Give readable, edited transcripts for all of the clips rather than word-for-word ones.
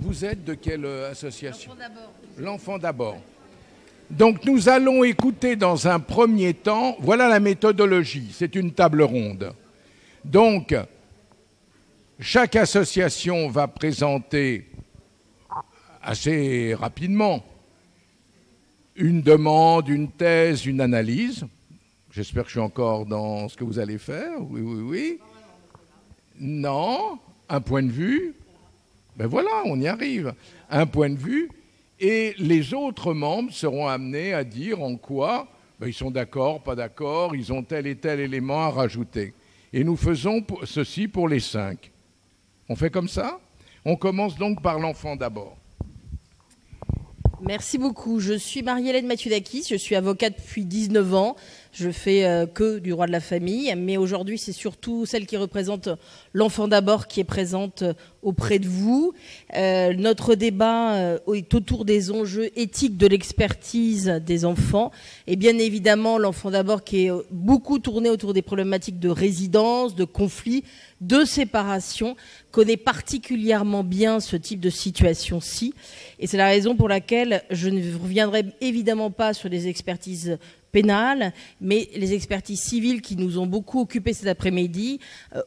Vous êtes de quelle association? L'Enfant d'abord. Donc nous allons écouter dans un premier temps, voilà la méthodologie, c'est une table ronde. Donc, chaque association va présenter assez rapidement une demande, une thèse, une analyse. J'espère que je suis encore dans ce que vous allez faire. Oui, oui, oui. Non, un point de vue. Ben voilà, on y arrive. Un point de vue. Et les autres membres seront amenés à dire en quoi ils sont d'accord, pas d'accord, ils ont tel et tel élément à rajouter. Et nous faisons ceci pour les 5. On fait comme ça? On commence donc par l'enfant d'abord. Merci beaucoup. Je suis Marie-Hélène Mathieu-Dakis, je suis avocate depuis 19 ans. Je fais que du droit de la famille, mais aujourd'hui, c'est surtout celle qui représente l'enfant d'abord qui est présente auprès de vous. Notre débat est autour des enjeux éthiques de l'expertise des enfants. Et bien évidemment, l'enfant d'abord qui est beaucoup tourné autour des problématiques de résidence, de conflits, de séparation, connaît particulièrement bien ce type de situation-ci. Et c'est la raison pour laquelle je ne reviendrai évidemment pas sur les expertises pénales, mais les expertises civiles qui nous ont beaucoup occupés cet après-midi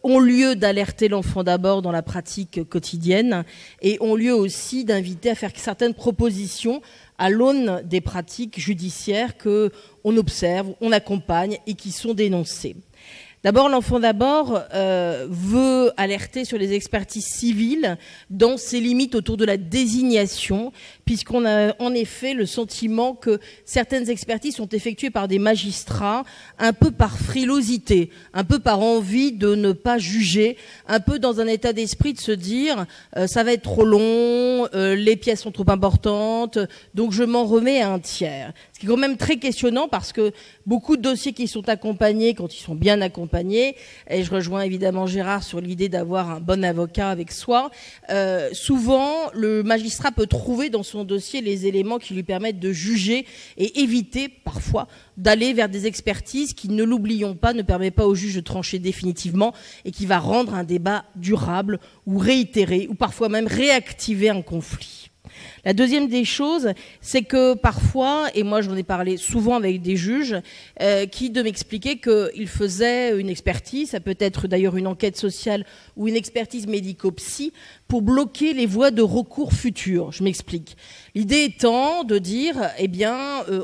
ont lieu d'alerter l'enfant d'abord dans la pratique quotidienne et ont lieu aussi d'inviter à faire certaines propositions à l'aune des pratiques judiciaires qu'on observe, on accompagne et qui sont dénoncées. D'abord, l'enfant d'abord veut alerter sur les expertises civiles dans ses limites autour de la désignation, puisqu'on a en effet le sentiment que certaines expertises sont effectuées par des magistrats un peu par frilosité, un peu par envie de ne pas juger, un peu dans un état d'esprit de se dire ça va être trop long, les pièces sont trop importantes, donc je m'en remets à un tiers. Ce qui est quand même très questionnant parce que beaucoup de dossiers qui sont accompagnés, quand ils sont bien accompagnés, et je rejoins évidemment Gérard sur l'idée d'avoir un bon avocat avec soi, souvent le magistrat peut trouver dans son dossier les éléments qui lui permettent de juger et éviter parfois d'aller vers des expertises qui, ne l'oublions pas, ne permet pas au juge de trancher définitivement et qui va rendre un débat durable ou réitérer ou parfois même réactiver un conflit. La deuxième des choses, c'est que parfois, et moi j'en ai parlé souvent avec des juges, qui de m'expliquer qu'ils faisaient une expertise, ça peut être d'ailleurs une enquête sociale ou une expertise médico-psy, pour bloquer les voies de recours futures. Je m'explique. L'idée étant de dire, eh bien,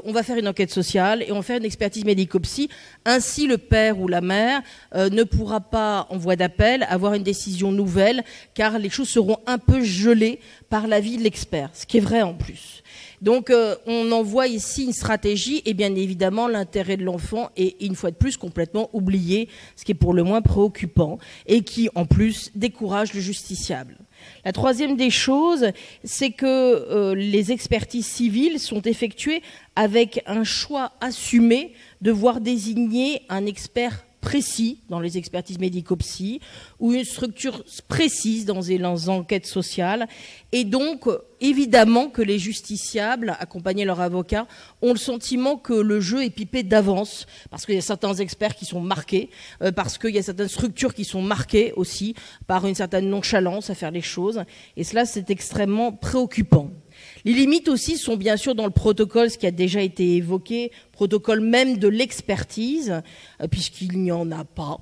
on va faire une enquête sociale et on va faire une expertise médico-psy. Ainsi, le père ou la mère ne pourra pas, en voie d'appel, avoir une décision nouvelle, car les choses seront un peu gelées par l'avis de l'expert, ce qui est vrai en plus. Donc, on envoie ici une stratégie et bien évidemment, l'intérêt de l'enfant est, une fois de plus, complètement oublié, ce qui est pour le moins préoccupant et qui, en plus, décourage le justiciable. La troisième des choses, c'est que les expertises civiles sont effectuées avec un choix assumé de voir désigner un expert précis dans les expertises médico-psy ou une structure précise dans les enquêtes sociales. Et donc, évidemment que les justiciables, accompagnés de leurs avocats, ont le sentiment que le jeu est pipé d'avance, parce qu'il y a certains experts qui sont marqués, parce qu'il y a certaines structures qui sont marquées aussi par une certaine nonchalance à faire les choses. Et cela, c'est extrêmement préoccupant. Les limites aussi sont bien sûr dans le protocole, ce qui a déjà été évoqué, protocole même de l'expertise, puisqu'il n'y en a pas,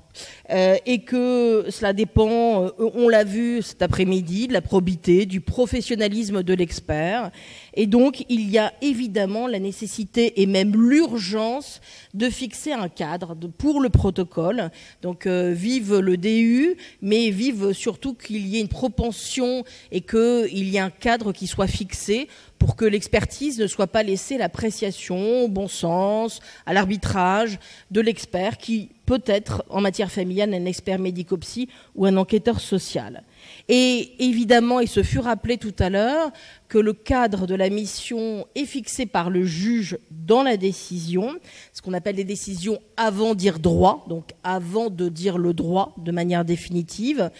et que cela dépend, on l'a vu cet après-midi, de la probité, du professionnalisme de l'expert. Et donc, il y a évidemment la nécessité et même l'urgence de fixer un cadre pour le protocole. Donc, vive le DU, mais vive surtout qu'il y ait une propension et qu'il y ait un cadre qui soit fixé pour que l'expertise ne soit pas laissée à l'appréciation, au bon sens, à l'arbitrage de l'expert qui peut être, en matière familiale, un expert médico-psy ou un enquêteur social. Et évidemment, il se fut rappelé tout à l'heure que le cadre de la mission est fixé par le juge dans la décision, ce qu'on appelle les décisions avant dire droit, donc avant de dire le droit de manière définitive,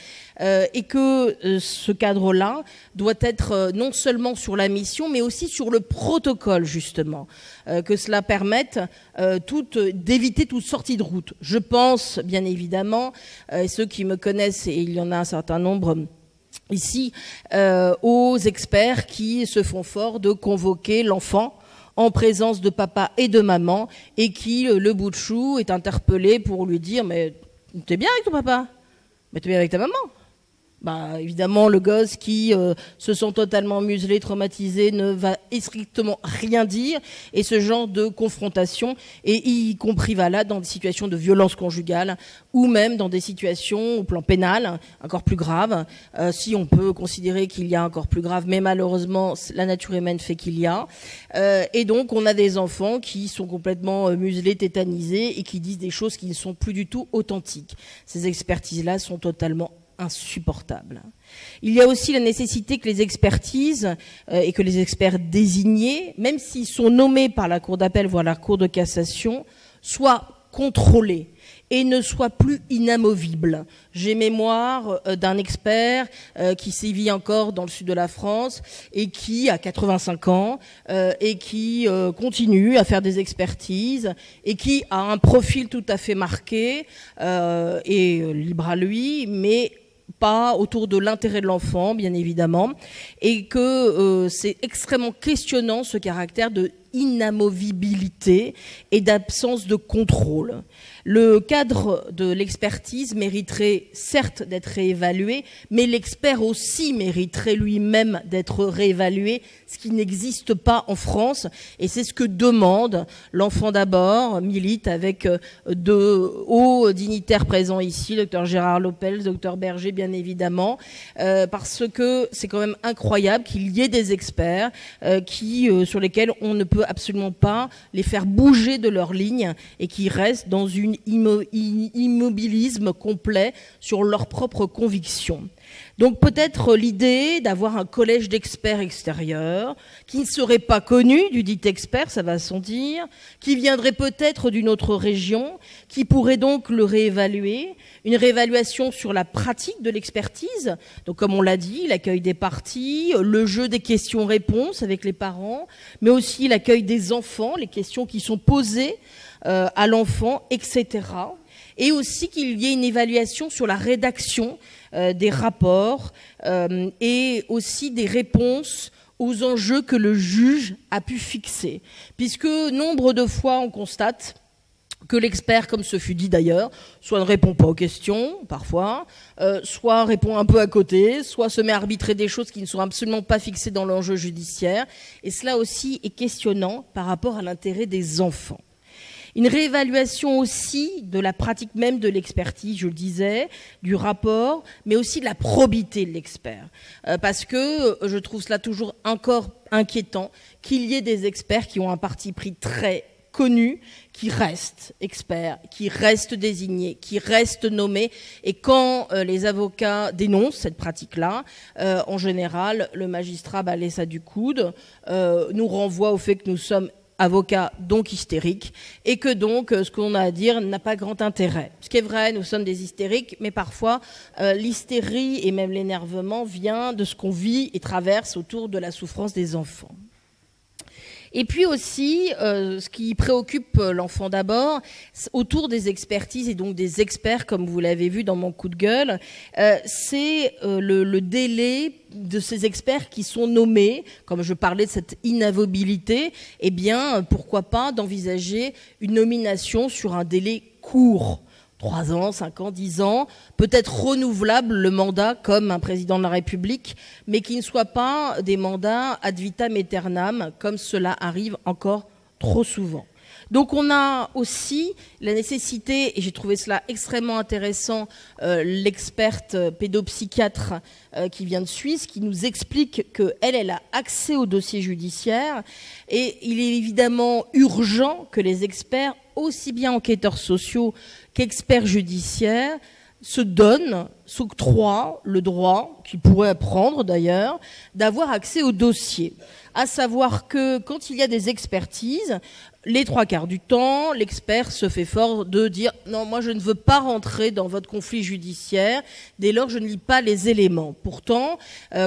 et que ce cadre-là doit être non seulement sur la mission, mais aussi sur le protocole, justement, que cela permette d'éviter toute sortie de route. Je pense, bien évidemment, ceux qui me connaissent, et il y en a un certain nombre ici aux experts qui se font fort de convoquer l'enfant en présence de papa et de maman, et qui, le bout de chou, est interpellé pour lui dire « Mais t'es bien avec ton papa ? Mais t'es bien avec ta maman ?» Bah, évidemment, le gosse qui se sent totalement muselé, traumatisé, ne va strictement rien dire. Et ce genre de confrontation, et y compris là dans des situations de violence conjugale, ou même dans des situations au plan pénal, encore plus graves, si on peut considérer qu'il y a encore plus grave, mais malheureusement, la nature humaine fait qu'il y a. Et donc, on a des enfants qui sont complètement muselés, tétanisés, et qui disent des choses qui ne sont plus du tout authentiques. Ces expertises-là sont totalement insupportable. Il y a aussi la nécessité que les expertises et que les experts désignés, même s'ils sont nommés par la Cour d'appel, voire la Cour de cassation, soient contrôlés et ne soient plus inamovibles. J'ai mémoire d'un expert qui sévit encore dans le sud de la France et qui a 85 ans et qui continue à faire des expertises et qui a un profil tout à fait marqué et libre à lui, mais pas autour de l'intérêt de l'enfant, bien évidemment, et que c'est extrêmement questionnant ce caractère de inamovibilité et d'absence de contrôle. Le cadre de l'expertise mériterait certes d'être réévalué, mais l'expert aussi mériterait lui-même d'être réévalué, ce qui n'existe pas en France, et c'est ce que demande l'Enfant d'abord, milite avec deux hauts dignitaires présents ici, le docteur Gérard Lopel, le docteur Berger bien évidemment, parce que c'est quand même incroyable qu'il y ait des experts sur lesquels on ne peut absolument pas les faire bouger de leur ligne et qui restent dans une immobilisme complet sur leurs propres convictions. Donc peut-être l'idée d'avoir un collège d'experts extérieurs qui ne serait pas connu du dit expert, ça va sans dire, qui viendrait peut-être d'une autre région, qui pourrait donc le réévaluer, une réévaluation sur la pratique de l'expertise, donc comme on l'a dit, l'accueil des parties, le jeu des questions-réponses avec les parents, mais aussi l'accueil des enfants, les questions qui sont posées à l'enfant, etc. Et aussi qu'il y ait une évaluation sur la rédaction des rapports et aussi des réponses aux enjeux que le juge a pu fixer. Puisque nombre de fois on constate que l'expert, comme ce fut dit d'ailleurs, soit ne répond pas aux questions, parfois, soit répond un peu à côté, soit se met à arbitrer des choses qui ne sont absolument pas fixées dans l'enjeu judiciaire. Et cela aussi est questionnant par rapport à l'intérêt des enfants. Une réévaluation aussi de la pratique même de l'expertise, je le disais, du rapport, mais aussi de la probité de l'expert. Parce que je trouve cela toujours encore inquiétant qu'il y ait des experts qui ont un parti pris très connu, qui restent experts, qui restent désignés, qui restent nommés. Et quand les avocats dénoncent cette pratique-là, en général, le magistrat balaie ça du coude, nous renvoie au fait que nous sommes avocats donc hystériques, et que donc ce qu'on a à dire n'a pas grand intérêt. Ce qui est vrai, nous sommes des hystériques, mais parfois l'hystérie et même l'énervement vient de ce qu'on vit et traverse autour de la souffrance des enfants. Et puis aussi, ce qui préoccupe l'enfant d'abord, autour des expertises et donc des experts, comme vous l'avez vu dans mon coup de gueule, c'est le délai de ces experts qui sont nommés, comme je parlais de cette inamovibilité, eh bien, pourquoi pas d'envisager une nomination sur un délai court. 3 ans, 5 ans, 10 ans, peut-être renouvelable le mandat comme un président de la République, mais qui ne soit pas des mandats ad vitam aeternam, comme cela arrive encore trop souvent. Donc on a aussi la nécessité, et j'ai trouvé cela extrêmement intéressant, l'experte pédopsychiatre qui vient de Suisse, qui nous explique qu'elle a accès au dossier judiciaire, et il est évidemment urgent que les experts, aussi bien enquêteurs sociaux qu'experts judiciaires, s'octroient le droit, qu'ils pourraient prendre d'ailleurs, d'avoir accès au dossier. À savoir que quand il y a des expertises, Les 3/4 du temps, l'expert se fait fort de dire « Non, moi je ne veux pas rentrer dans votre conflit judiciaire, dès lors je ne lis pas les éléments. » Pourtant,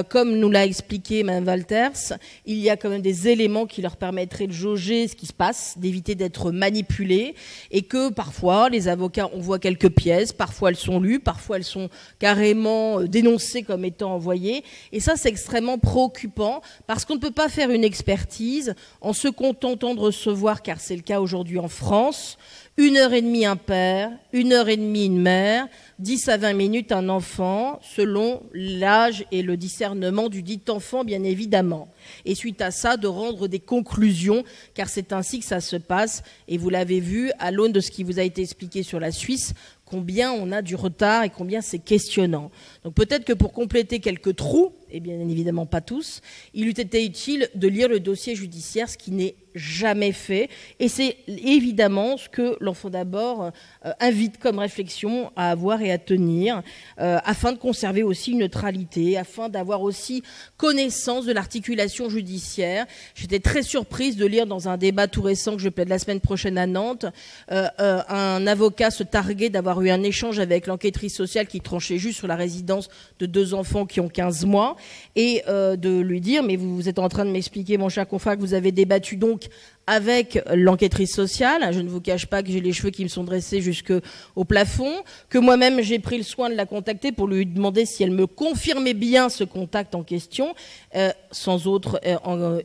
comme nous l'a expliqué Mme Walters, il y a quand même des éléments qui leur permettraient de jauger ce qui se passe, d'éviter d'être manipulés, et que parfois, les avocats, on voit quelques pièces, parfois elles sont lues, parfois elles sont carrément dénoncées comme étant envoyées. Et ça, c'est extrêmement préoccupant, parce qu'on ne peut pas faire une expertise en se contentant de recevoir, car c'est le cas aujourd'hui en France, 1h30 un père, 1h30 une mère, 10 à 20 minutes un enfant, selon l'âge et le discernement du dit enfant, bien évidemment. Et suite à ça, de rendre des conclusions, car c'est ainsi que ça se passe. Et vous l'avez vu, à l'aune de ce qui vous a été expliqué sur la Suisse, combien on a du retard et combien c'est questionnant. Donc peut-être que pour compléter quelques trous, et bien évidemment pas tous, il eût été utile de lire le dossier judiciaire, ce qui n'est jamais fait. Et c'est évidemment ce que l'Enfant d'abord invite comme réflexion à avoir et à tenir, afin de conserver aussi une neutralité, afin d'avoir aussi connaissance de l'articulation judiciaire. J'étais très surprise de lire dans un débat tout récent que je plaide la semaine prochaine à Nantes, un avocat se targuait d'avoir eu un échange avec l'enquêtrice sociale qui tranchait juste sur la résidence de 2 enfants qui ont 15 mois, et de lui dire « Mais vous êtes en train de m'expliquer, mon cher confrère, que vous avez débattu donc avec l'enquêtrice sociale. Je ne vous cache pas que j'ai les cheveux qui me sont dressés jusqu'au plafond, que moi-même j'ai pris le soin de la contacter pour lui demander si elle me confirmait bien ce contact en question, sans autre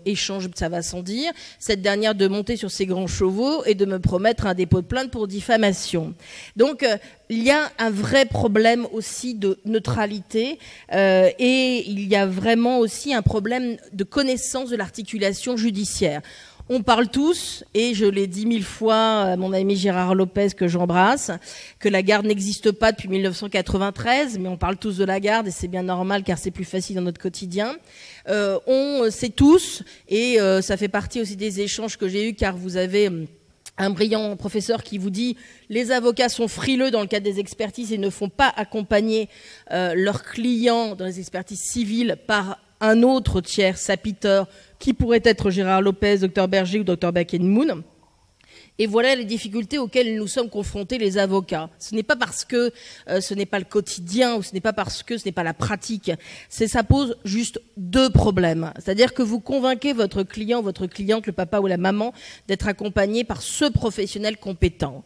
échange, ça va sans dire. Cette dernière de monter sur ses grands chevaux et de me promettre un dépôt de plainte pour diffamation. Donc, il y a un vrai problème aussi de neutralité et il y a vraiment aussi un problème de connaissance de l'articulation judiciaire. On parle tous, et je l'ai dit 1000 fois à mon ami Gérard Lopez que j'embrasse, que la garde n'existe pas depuis 1993, mais on parle tous de la garde et c'est bien normal car c'est plus facile dans notre quotidien. On sait tous, et ça fait partie aussi des échanges que j'ai eus car vous avez un brillant professeur qui vous dit « Les avocats sont frileux dans le cadre des expertises et ne font pas accompagner leurs clients dans les expertises civiles par un autre tiers sapiteur qui pourrait être Gérard Lopez, Dr Berger ou Dr Bakenmoun. » Et voilà les difficultés auxquelles nous sommes confrontés les avocats. Ce n'est pas parce que ce n'est pas le quotidien ou ce n'est pas parce que ce n'est pas la pratique. Ça pose juste 2 problèmes. C'est-à-dire que vous convainquez votre client, votre cliente, le papa ou la maman, d'être accompagné par ce professionnel compétent.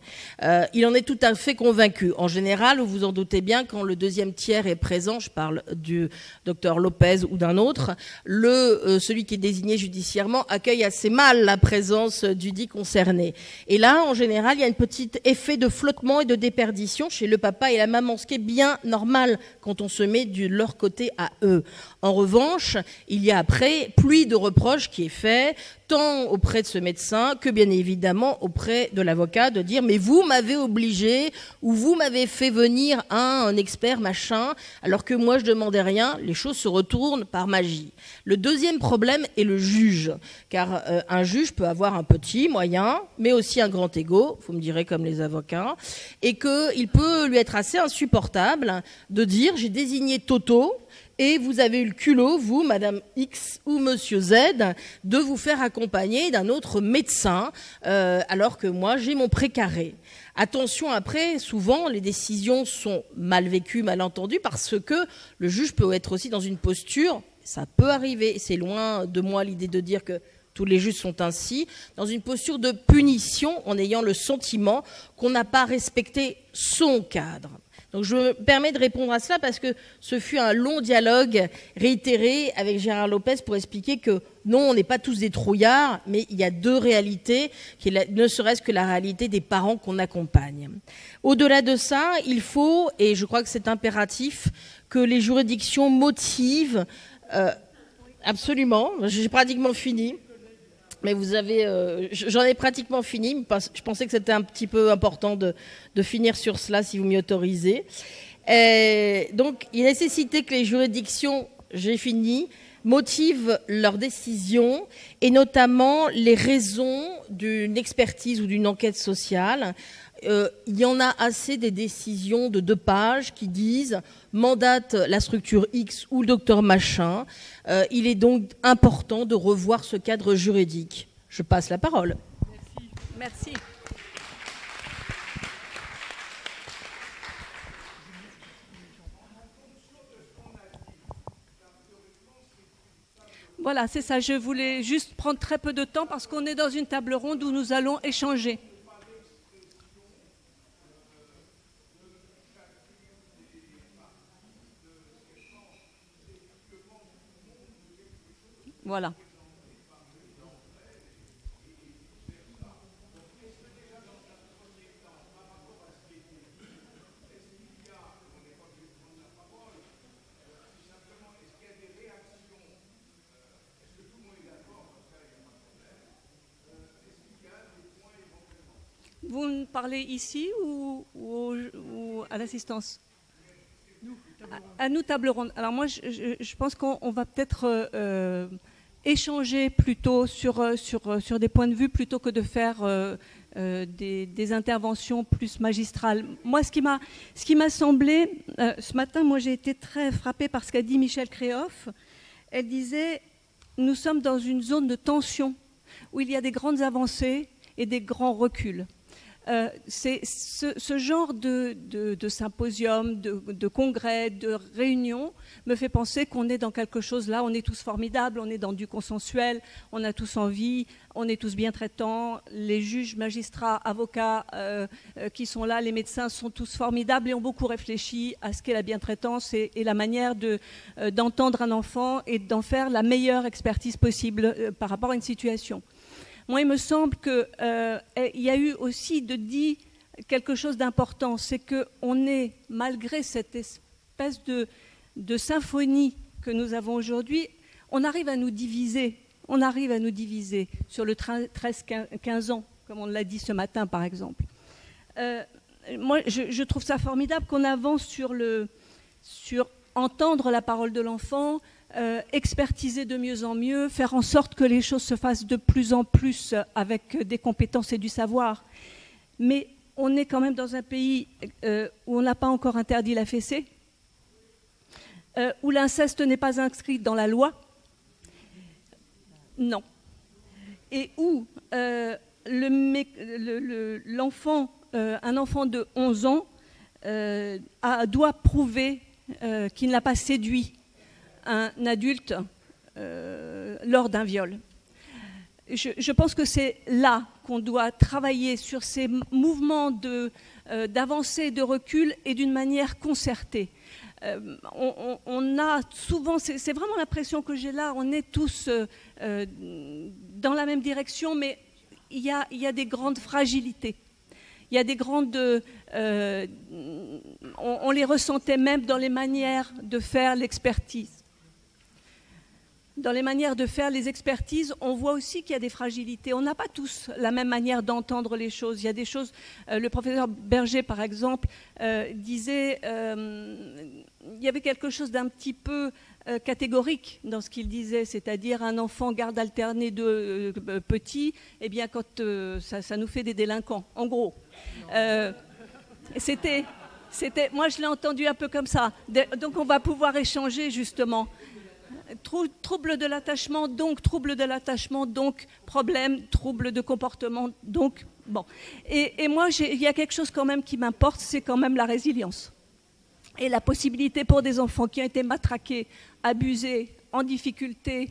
Il en est tout à fait convaincu. En général, vous vous en doutez bien, quand le deuxième tiers est présent, je parle du docteur Lopez ou d'un autre, celui qui est désigné judiciairement accueille assez mal la présence du dit concerné. Et là, en général, il y a un petit effet de flottement et de déperdition chez le papa et la maman, ce qui est bien normal quand on se met de leur côté à eux. En revanche, il y a après pluie de reproches qui est fait, tant auprès de ce médecin que bien évidemment auprès de l'avocat, de dire « mais vous m'avez obligé » ou « vous m'avez fait venir un expert machin » alors que moi je demandais rien, les choses se retournent par magie. Le deuxième problème est le juge, car un juge peut avoir un petit, moyen, mais aussi un grand ego, vous me direz comme les avocats, et qu'il peut lui être assez insupportable de dire « j'ai désigné Toto », et vous avez eu le culot, vous, Madame X ou Monsieur Z, de vous faire accompagner d'un autre médecin, alors que moi, j'ai mon précaré. Attention, après, souvent, les décisions sont mal vécues, mal entendues, parce que le juge peut être aussi dans une posture, ça peut arriver, c'est loin de moi l'idée de dire que tous les juges sont ainsi, dans une posture de punition, en ayant le sentiment qu'on n'a pas respecté son cadre. Donc je me permets de répondre à cela parce que ce fut un long dialogue réitéré avec Gérard Lopez pour expliquer que non, on n'est pas tous des trouillards, mais il y a 2 réalités, ne serait-ce que la réalité des parents qu'on accompagne. Au-delà de ça, il faut, et je crois que c'est impératif, que les juridictions motivent absolument, j'ai pratiquement fini. Mais vous avez, j'en ai pratiquement fini. Je pensais que c'était un petit peu important de finir sur cela, si vous m'y autorisez. Donc, il est nécessité que les juridictions, j'ai fini, motivent leurs décisions et notamment les raisons d'une expertise ou d'une enquête sociale. Il y en a assez des décisions de 2 pages qui disent mandate la structure X ou le docteur machin. Il est donc important de revoir ce cadre juridique. Je passe la parole. Merci. Merci. Voilà, c'est ça. Je voulais juste prendre très peu de temps parce qu'on est dans une table ronde où nous allons échanger. Voilà. Vous me parlez ici ou à l'assistance? À nous, table ronde. Alors moi, je pense qu'on va peut-être échanger plutôt sur des points de vue plutôt que de faire des interventions plus magistrales. Moi, ce qui m'a semblé, ce matin, moi j'ai été très frappée par ce qu'a dit Michel Créoff. Elle disait, nous sommes dans une zone de tension où il y a des grandes avancées et des grands reculs. C'est ce genre de symposium, de congrès, de réunion me fait penser qu'on est dans quelque chose là, on est tous formidables, on est dans du consensuel, on a tous envie, on est tous bien traitants, les juges, magistrats, avocats qui sont là, les médecins sont tous formidables et ont beaucoup réfléchi à ce qu'est la bientraitance et la manière d'entendre un enfant et d'en faire la meilleure expertise possible par rapport à une situation. Moi, il me semble qu'il y a eu aussi dit quelque chose d'important, c'est qu'on est, malgré cette espèce de symphonie que nous avons aujourd'hui, on arrive à nous diviser. On arrive à nous diviser sur le 13-15 ans, comme on l'a dit ce matin, par exemple. Moi, je trouve ça formidable qu'on avance sur entendre la parole de l'enfant, expertiser de mieux en mieux, faire en sorte que les choses se fassent de plus en plus avec des compétences et du savoir. Mais on est quand même dans un pays où on n'a pas encore interdit la fessée, où l'inceste n'est pas inscrit dans la loi. Non. Et où l'enfant, un enfant de 11 ans doit prouver qu'il n'a pas séduit un adulte lors d'un viol. Je pense que c'est là qu'on doit travailler sur ces mouvements d'avancée, de recul et d'une manière concertée. On a souvent, c'est vraiment l'impression que j'ai là, on est tous dans la même direction, mais il y a des grandes fragilités. Il y a des grandes... on les ressentait même dans les manières de faire l'expertise. Dans les manières de faire les expertises, on voit aussi qu'il y a des fragilités. On n'a pas tous la même manière d'entendre les choses. Il y a des choses... le professeur Berger, par exemple, disait... il y avait quelque chose d'un petit peu catégorique dans ce qu'il disait, c'est-à-dire un enfant garde alternée de petit, eh bien, quand ça nous fait des délinquants, en gros. Moi, je l'ai entendu un peu comme ça. Donc, on va pouvoir échanger, justement. Trouble de l'attachement, donc problème, trouble de comportement, donc bon. Et moi, il y a quelque chose quand même qui m'importe, c'est quand même la résilience. Et la possibilité pour des enfants qui ont été matraqués, abusés, en difficulté,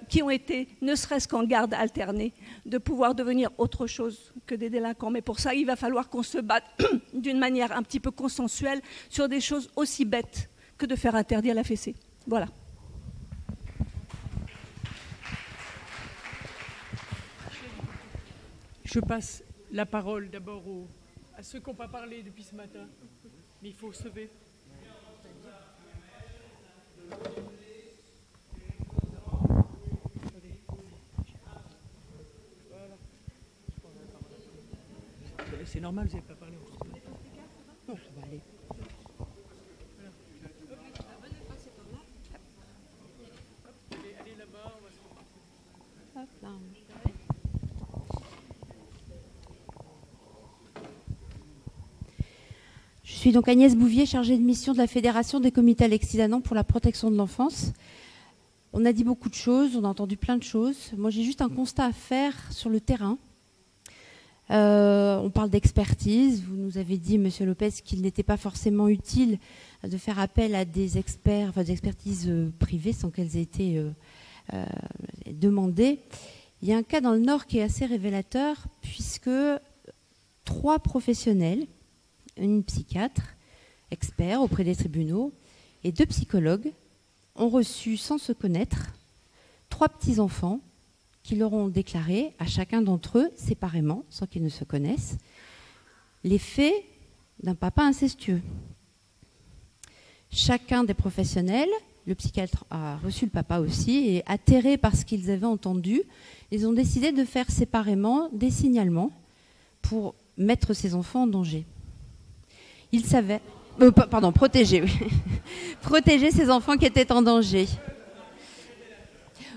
qui ont été, ne serait-ce qu'en garde alternée, de pouvoir devenir autre chose que des délinquants. Mais pour ça, il va falloir qu'on se batte d'une manière un petit peu consensuelle sur des choses aussi bêtes que de faire interdire la fessée. Voilà. Je passe la parole d'abord à ceux qui n'ont pas parlé depuis ce matin, mais il faut se lever. Voilà. C'est normal, vous n'avez pas parlé. Non, ça va aller. Allez là-bas, on va se repartir. Hop là. Je suis donc Agnès Bouvier, chargée de mission de la Fédération des comités alexis-Danan pour la protection de l'enfance. On a dit beaucoup de choses, on a entendu plein de choses. Moi, j'ai juste un constat à faire sur le terrain. On parle d'expertise. Vous nous avez dit, Monsieur Lopez, qu'il n'était pas forcément utile de faire appel à des experts, enfin des expertises privées sans qu'elles aient été demandées. Il y a un cas dans le Nord qui est assez révélateur, puisque 3 professionnels, une psychiatre, expert auprès des tribunaux, et 2 psychologues, ont reçu, sans se connaître, 3 petits-enfants qui leur ont déclaré à chacun d'entre eux, séparément, sans qu'ils ne se connaissent, les faits d'un papa incestueux. Chacun des professionnels, le psychiatre a reçu le papa aussi, et atterrés par ce qu'ils avaient entendu, ils ont décidé de faire séparément des signalements pour mettre ces enfants en danger. Ils savaient... protéger, oui. Protéger ces enfants qui étaient en danger.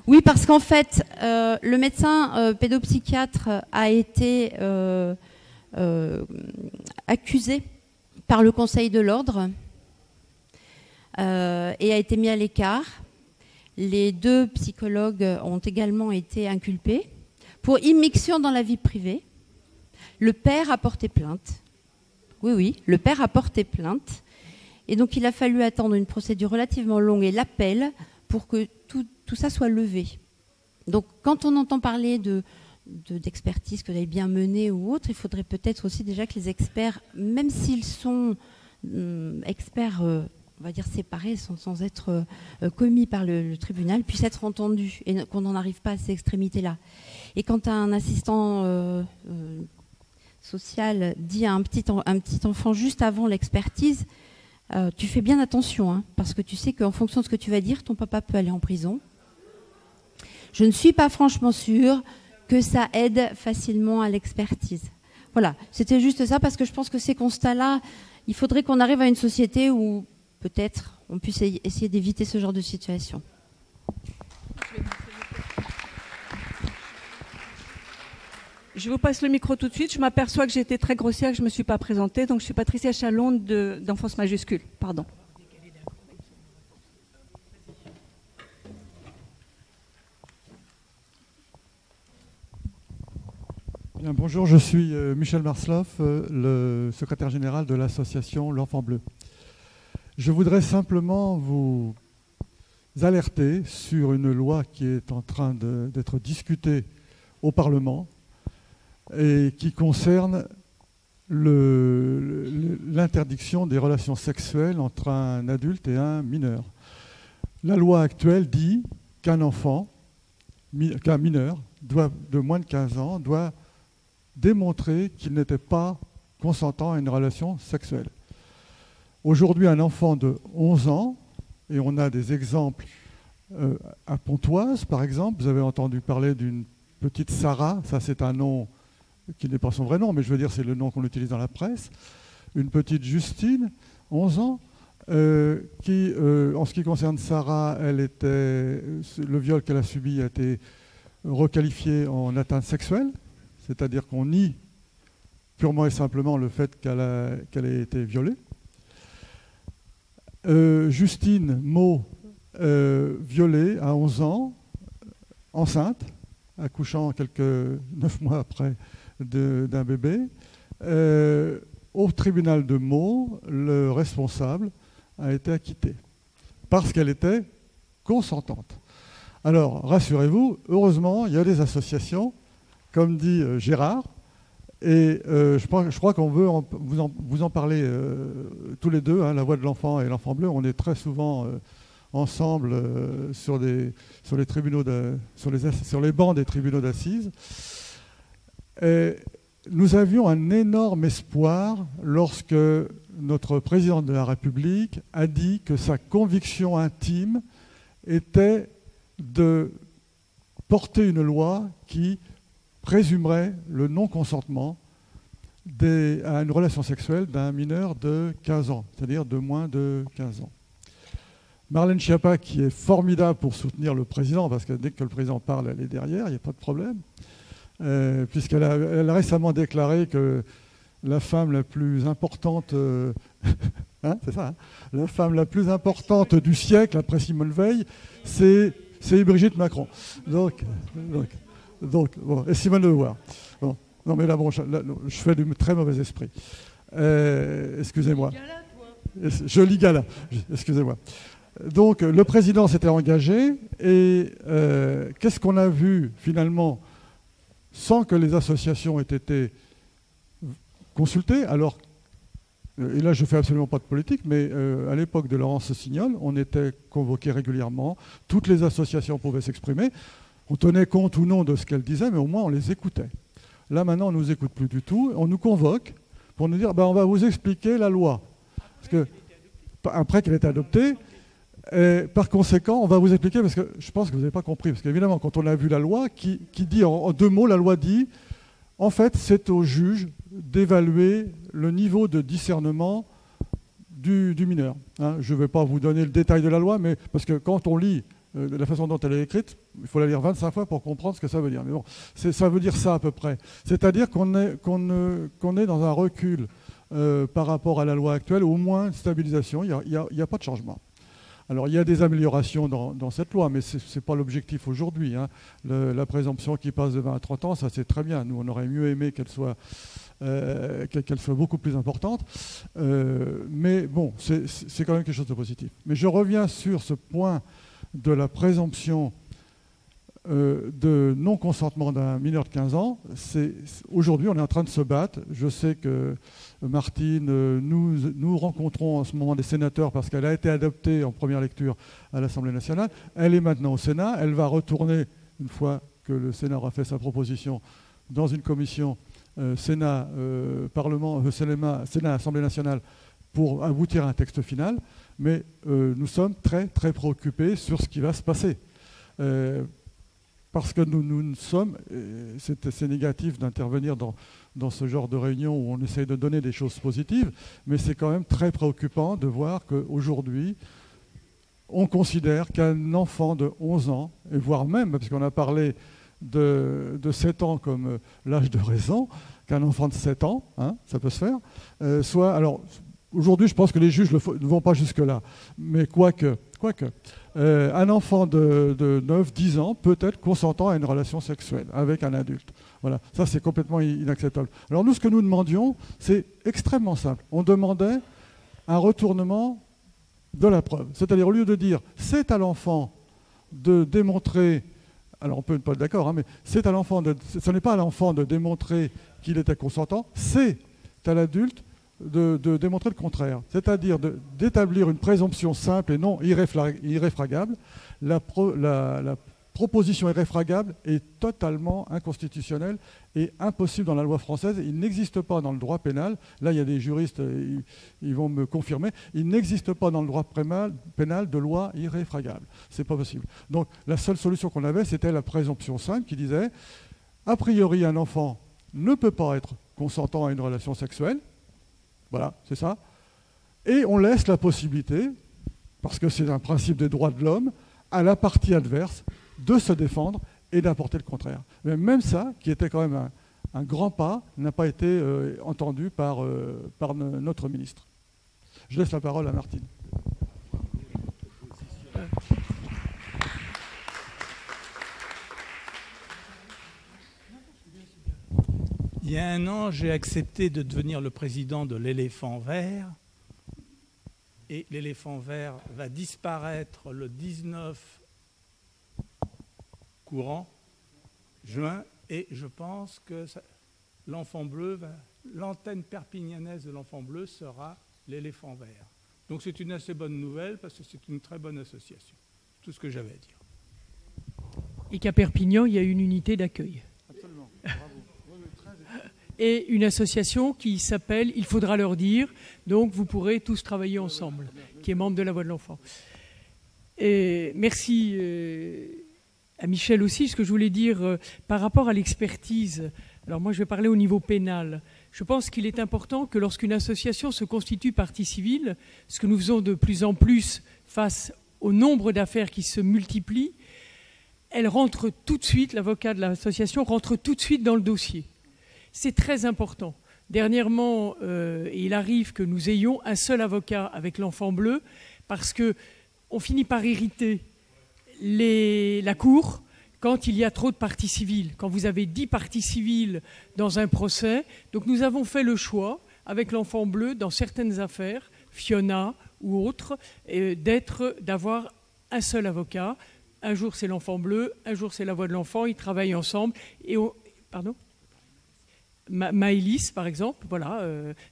Oui, parce qu'en fait, le médecin pédopsychiatre a été accusé par le Conseil de l'ordre et a été mis à l'écart. Les 2 psychologues ont également été inculpés pour immixtion dans la vie privée. Le père a porté plainte. Oui, le père a porté plainte. Et donc, il a fallu attendre une procédure relativement longue et l'appel pour que tout ça soit levé. Donc, quand on entend parler d'expertise que vous avez bien menée ou autre, il faudrait peut-être aussi déjà que les experts, même s'ils sont experts, on va dire séparés, sans être commis par le tribunal, puissent être entendus et qu'on n'en arrive pas à ces extrémités-là. Et quand un assistant social dit à un petit enfant juste avant l'expertise, tu fais bien attention, hein, parce que tu sais qu'en fonction de ce que tu vas dire, ton papa peut aller en prison. Je ne suis pas franchement sûre que ça aide facilement à l'expertise. Voilà, c'était juste ça, parce que je pense que ces constats-là, il faudrait qu'on arrive à une société où peut-être on puisse essayer d'éviter ce genre de situation. Je vous passe le micro tout de suite. Je m'aperçois que j'ai été très grossière, que je ne me suis pas présentée. Donc, je suis Patricia Chalon d'Enfance Majuscule. Pardon. Bien, bonjour, je suis Michel Marsloff, le secrétaire général de l'association L'Enfant Bleu. Je voudrais simplement vous alerter sur une loi qui est en train d'être discutée au Parlement et qui concerne l'interdiction des relations sexuelles entre un adulte et un mineur. La loi actuelle dit qu'un mineur de moins de 15 ans doit démontrer qu'il n'était pas consentant à une relation sexuelle. Aujourd'hui, un enfant de 11 ans, et on a des exemples à Pontoise, par exemple, vous avez entendu parler d'une petite Sarah, ça c'est un nom qui n'est pas son vrai nom, mais je veux dire c'est le nom qu'on utilise dans la presse, une petite Justine, 11 ans, qui, en ce qui concerne Sarah, le viol qu'elle a subi a été requalifié en atteinte sexuelle, c'est-à-dire qu'on nie purement et simplement le fait qu'elle ait été violée. Justine Maud, violée à 11 ans, enceinte, accouchant 9 mois après d'un bébé. Au tribunal de Meaux, le responsable a été acquitté parce qu'elle était consentante. Alors, rassurez-vous, heureusement, il y a des associations, comme dit Gérard, et je crois qu'on veut vous en parler tous les deux, hein, La Voix de l'Enfant et L'Enfant Bleu. On est très souvent ensemble sur les bancs des tribunaux d'assises. Nous avions un énorme espoir lorsque notre président de la République a dit que sa conviction intime était de porter une loi qui présumerait le non-consentement à une relation sexuelle d'un mineur de 15 ans, c'est-à-dire de moins de 15 ans. Marlène Schiappa, qui est formidable pour soutenir le président, parce que dès que le président parle, elle est derrière, il n'y a pas de problème, puisqu'elle a récemment déclaré que la femme la plus importante, c'est ça, hein, la femme la plus importante du siècle, après Simone Veil, c'est Brigitte Macron. Donc bon, et Simone de Beauvoir. Bon. Non, mais là, bon, je fais du très mauvais esprit. Excusez-moi. Joli gala, excusez-moi. Donc, le président s'était engagé et qu'est-ce qu'on a vu finalement sans que les associations aient été consultées? Alors, et là, je ne fais absolument pas de politique, mais à l'époque de Laurence Signol, on était convoqués régulièrement, toutes les associations pouvaient s'exprimer, on tenait compte ou non de ce qu'elles disaient, mais au moins on les écoutait. Là, maintenant, on ne nous écoute plus du tout, on nous convoque pour nous dire, ben, on va vous expliquer la loi. Parce que, après qu'elle ait été adoptée, et par conséquent, on va vous expliquer, parce que je pense que vous n'avez pas compris, parce qu'évidemment, quand on a vu la loi, qui dit en 2 mots, la loi dit, en fait, c'est au juge d'évaluer le niveau de discernement du mineur. Hein, je ne vais pas vous donner le détail de la loi, mais parce que quand on lit de la façon dont elle est écrite, il faut la lire 25 fois pour comprendre ce que ça veut dire. Mais bon, ça veut dire ça à peu près. C'est-à-dire qu'on est dans un recul par rapport à la loi actuelle, au moins une stabilisation, il n'y a pas de changement. Alors, il y a des améliorations dans cette loi, mais ce n'est pas l'objectif aujourd'hui. Hein. La présomption qui passe de 20 à 30 ans, ça c'est très bien. Nous, on aurait mieux aimé qu'elle soit beaucoup plus importante. Mais bon, c'est quand même quelque chose de positif. Mais je reviens sur ce point de la présomption de non-consentement d'un mineur de 15 ans. Aujourd'hui, on est en train de se battre. Je sais que Martine, nous rencontrons en ce moment des sénateurs parce qu'elle a été adoptée en première lecture à l'Assemblée nationale. Elle est maintenant au Sénat. Elle va retourner, une fois que le Sénat aura fait sa proposition, dans une commission Sénat, Sénat, Assemblée nationale, pour aboutir à un texte final. Mais nous sommes très, très préoccupés sur ce qui va se passer. Parce que nous sommes, c'est négatif d'intervenir dans ce genre de réunion où on essaye de donner des choses positives, mais c'est quand même très préoccupant de voir qu'aujourd'hui, on considère qu'un enfant de 11 ans, et voire même, parce qu'on a parlé de 7 ans comme l'âge de raison, qu'un enfant de 7 ans, hein, ça peut se faire, soit... Alors, aujourd'hui, je pense que les juges ne vont pas jusque-là, mais quoique un enfant de 9-10 ans peut être consentant à une relation sexuelle avec un adulte. Voilà, ça c'est complètement inacceptable. Alors nous, ce que nous demandions, c'est extrêmement simple. On demandait un retournement de la preuve. C'est-à-dire, au lieu de dire « c'est à l'enfant de démontrer », alors on peut ne pas être d'accord, hein, mais c'est à l'enfant ce n'est pas à l'enfant de démontrer qu'il était consentant, c'est à l'adulte de démontrer le contraire, c'est-à-dire d'établir une présomption simple et non irréfragable. La proposition irréfragable est totalement inconstitutionnelle et impossible dans la loi française. Il n'existe pas dans le droit pénal, là il y a des juristes, ils vont me confirmer, il n'existe pas dans le droit pénal de loi irréfragable. C'est pas possible. Donc la seule solution qu'on avait, c'était la présomption simple qui disait, a priori un enfant ne peut pas être consentant à une relation sexuelle. Voilà, c'est ça. Et on laisse la possibilité, parce que c'est un principe des droits de l'homme, à la partie adverse de se défendre et d'apporter le contraire. Mais même ça, qui était quand même un grand pas, n'a pas été entendu par notre ministre. Je laisse la parole à Martine. Il y a un an, j'ai accepté de devenir le président de l'éléphant vert. Et l'éléphant vert va disparaître le 19 courant, juin. Et je pense que l'enfant bleu, l'antenne perpignanaise de l'enfant bleu sera l'éléphant vert. Donc c'est une assez bonne nouvelle parce que c'est une très bonne association. Tout ce que j'avais à dire. Et qu'à Perpignan, il y a une unité d'accueil. Absolument, bravo. Et une association qui s'appelle « Il faudra leur dire », donc vous pourrez tous travailler ensemble, qui est membre de la Voix de l'Enfant. Et merci à Michel aussi, ce que je voulais dire par rapport à l'expertise. Alors moi, je vais parler au niveau pénal. Je pense qu'il est important que lorsqu'une association se constitue partie civile, ce que nous faisons de plus en plus face au nombre d'affaires qui se multiplient, elle rentre tout de suite, l'avocat de l'association rentre tout de suite dans le dossier. C'est très important. Dernièrement, il arrive que nous ayons un seul avocat avec l'enfant bleu parce qu'on finit par irriter la Cour quand il y a trop de parties civiles, quand vous avez 10 parties civiles dans un procès. Donc nous avons fait le choix, avec l'Enfant Bleu, dans certaines affaires, Fiona ou autres, d'avoir un seul avocat. Un jour c'est l'Enfant Bleu, un jour c'est la Voix de l'enfant, ils travaillent ensemble. Pardon ? Maëlys, par exemple, voilà,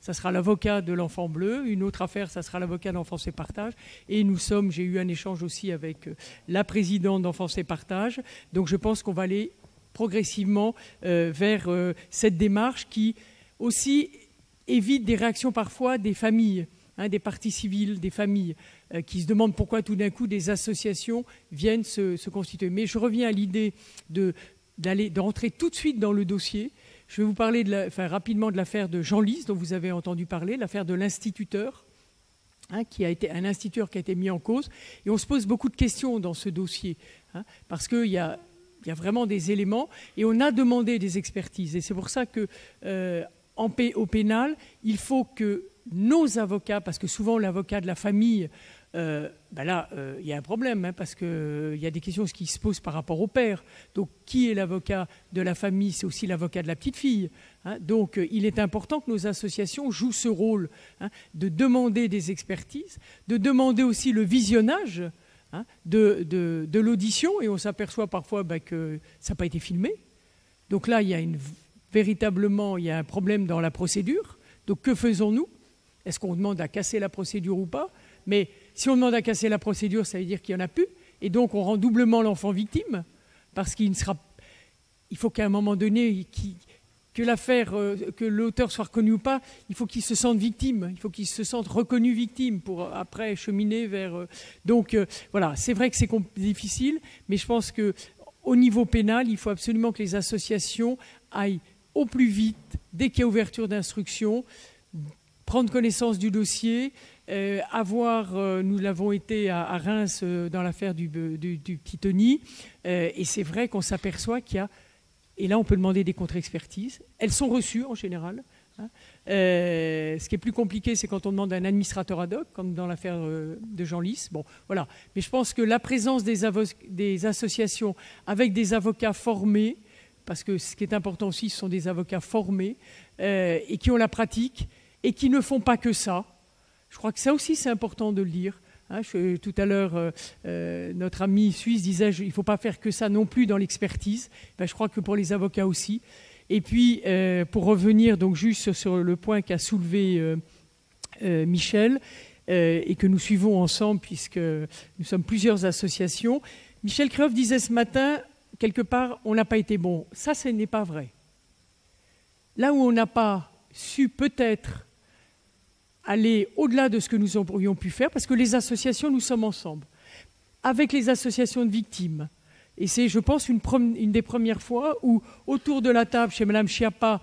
ça sera l'avocat de l'Enfant Bleu. Une autre affaire, ça sera l'avocat d'Enfance et Partage. Et j'ai eu un échange aussi avec la présidente d'Enfance et Partage. Donc je pense qu'on va aller progressivement vers cette démarche qui aussi évite des réactions parfois des familles, des parties civiles, des familles, qui se demandent pourquoi tout d'un coup des associations viennent se constituer. Mais je reviens à l'idée de rentrer tout de suite dans le dossier. Je vais vous parler rapidement de l'affaire de Genlis, dont vous avez entendu parler, l'affaire de l'instituteur, qui a été un instituteur qui a été mis en cause. Et on se pose beaucoup de questions dans ce dossier, parce qu'il y a vraiment des éléments, et on a demandé des expertises. Et c'est pour ça que, au pénal, il faut que nos avocats, parce que souvent l'avocat de la famille, il y a un problème, parce qu'il y a des questions qui se posent par rapport au père. Donc, qui est l'avocat de la famille? C'est aussi l'avocat de la petite fille. Donc, il est important que nos associations jouent ce rôle de demander des expertises, de demander aussi le visionnage de l'audition. Et on s'aperçoit parfois que ça n'a pas été filmé. Donc là, il y a véritablement un problème dans la procédure. Donc, que faisons-nous? Est-ce qu'on demande à casser la procédure ou pas? Mais si on demande à casser la procédure, ça veut dire qu'il n'y en a plus. Et donc, on rend doublement l'enfant victime, parce il faut qu'à un moment donné, que l'auteur soit reconnu ou pas, il faut qu'il se sente victime, il faut qu'il se sente reconnu victime pour après cheminer vers... Donc, voilà, c'est vrai que c'est difficile, mais je pense qu'au niveau pénal, il faut absolument que les associations aillent au plus vite, dès qu'il y a ouverture d'instruction, prendre connaissance du dossier, nous l'avons été à Reims dans l'affaire du petit Tony, et c'est vrai qu'on s'aperçoit qu'il y a, et là on peut demander des contre-expertises, elles sont reçues en général. Ce qui est plus compliqué, c'est quand on demande un administrateur ad hoc, comme dans l'affaire de Genlis. Bon, voilà. Mais je pense que la présence des associations avec des avocats formés, parce que ce qui est important aussi, ce sont des avocats formés et qui ont la pratique, et qui ne font pas que ça. Je crois que ça aussi, c'est important de le dire. Tout à l'heure, notre ami suisse disait qu'il ne faut pas faire que ça non plus dans l'expertise. Je crois que pour les avocats aussi. Et puis, pour revenir donc juste sur le point qu'a soulevé Michel, et que nous suivons ensemble, puisque nous sommes plusieurs associations, Michel Créoff disait ce matin, quelque part, on n'a pas été bon. Ça, ce n'est pas vrai. Là où on n'a pas su peut-être aller au-delà de ce que nous aurions pu faire, parce que les associations, nous sommes ensemble, avec les associations de victimes. Et c'est, je pense, une des premières fois où, autour de la table, chez Mme Schiappa,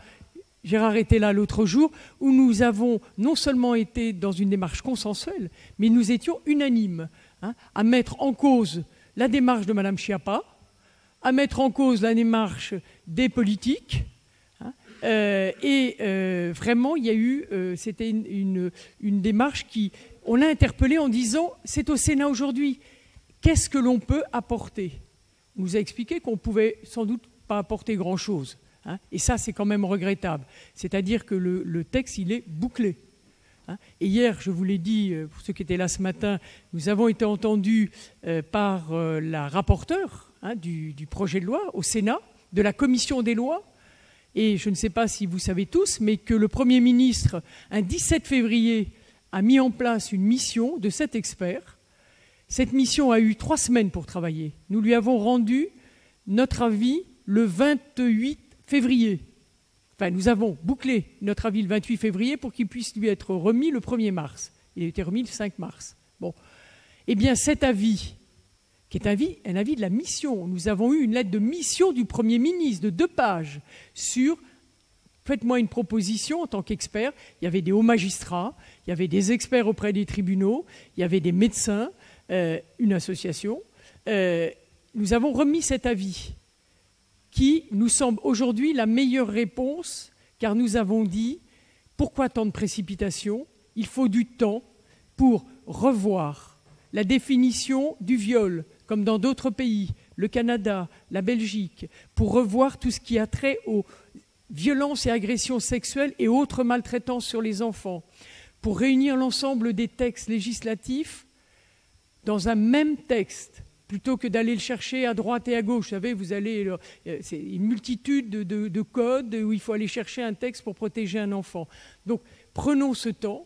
Gérard était là l'autre jour, où nous avons non seulement été dans une démarche consensuelle, mais nous étions unanimes à mettre en cause la démarche de Mme Schiappa, à mettre en cause la démarche des politiques, vraiment, il y a eu, c'était une démarche on a interpellé en disant, c'est au Sénat aujourd'hui, qu'est-ce que l'on peut apporter? On nous a expliqué qu'on ne pouvait sans doute pas apporter grand-chose. Et ça, c'est quand même regrettable. C'est-à-dire que le texte, il est bouclé. Et hier, je vous l'ai dit, pour ceux qui étaient là ce matin, nous avons été entendus par la rapporteure du projet de loi au Sénat, de la commission des lois. Et je ne sais pas si vous savez tous, mais que le Premier ministre, un 17 février, a mis en place une mission de 7 experts. Cette mission a eu 3 semaines pour travailler. Nous lui avons rendu notre avis le 28 février. Enfin, nous avons bouclé notre avis le 28 février pour qu'il puisse lui être remis le 1er mars. Il a été remis le 5 mars. Bon. Eh bien, cet avis, qui est un avis de la mission. Nous avons eu une lettre de mission du Premier ministre de 2 pages sur « faites-moi une proposition en tant qu'expert ». Il y avait des hauts magistrats, il y avait des experts auprès des tribunaux, il y avait des médecins, une association. Nous avons remis cet avis qui nous semble aujourd'hui la meilleure réponse, car nous avons dit « pourquoi tant de précipitation ? Il faut du temps pour revoir la définition du viol, comme dans d'autres pays, le Canada, la Belgique, pour revoir tout ce qui a trait aux violences et agressions sexuelles et autres maltraitances sur les enfants, pour réunir l'ensemble des textes législatifs dans un même texte, plutôt que d'aller le chercher à droite et à gauche. Vous savez, c'est une multitude de codes où il faut aller chercher un texte pour protéger un enfant. Donc, prenons ce temps.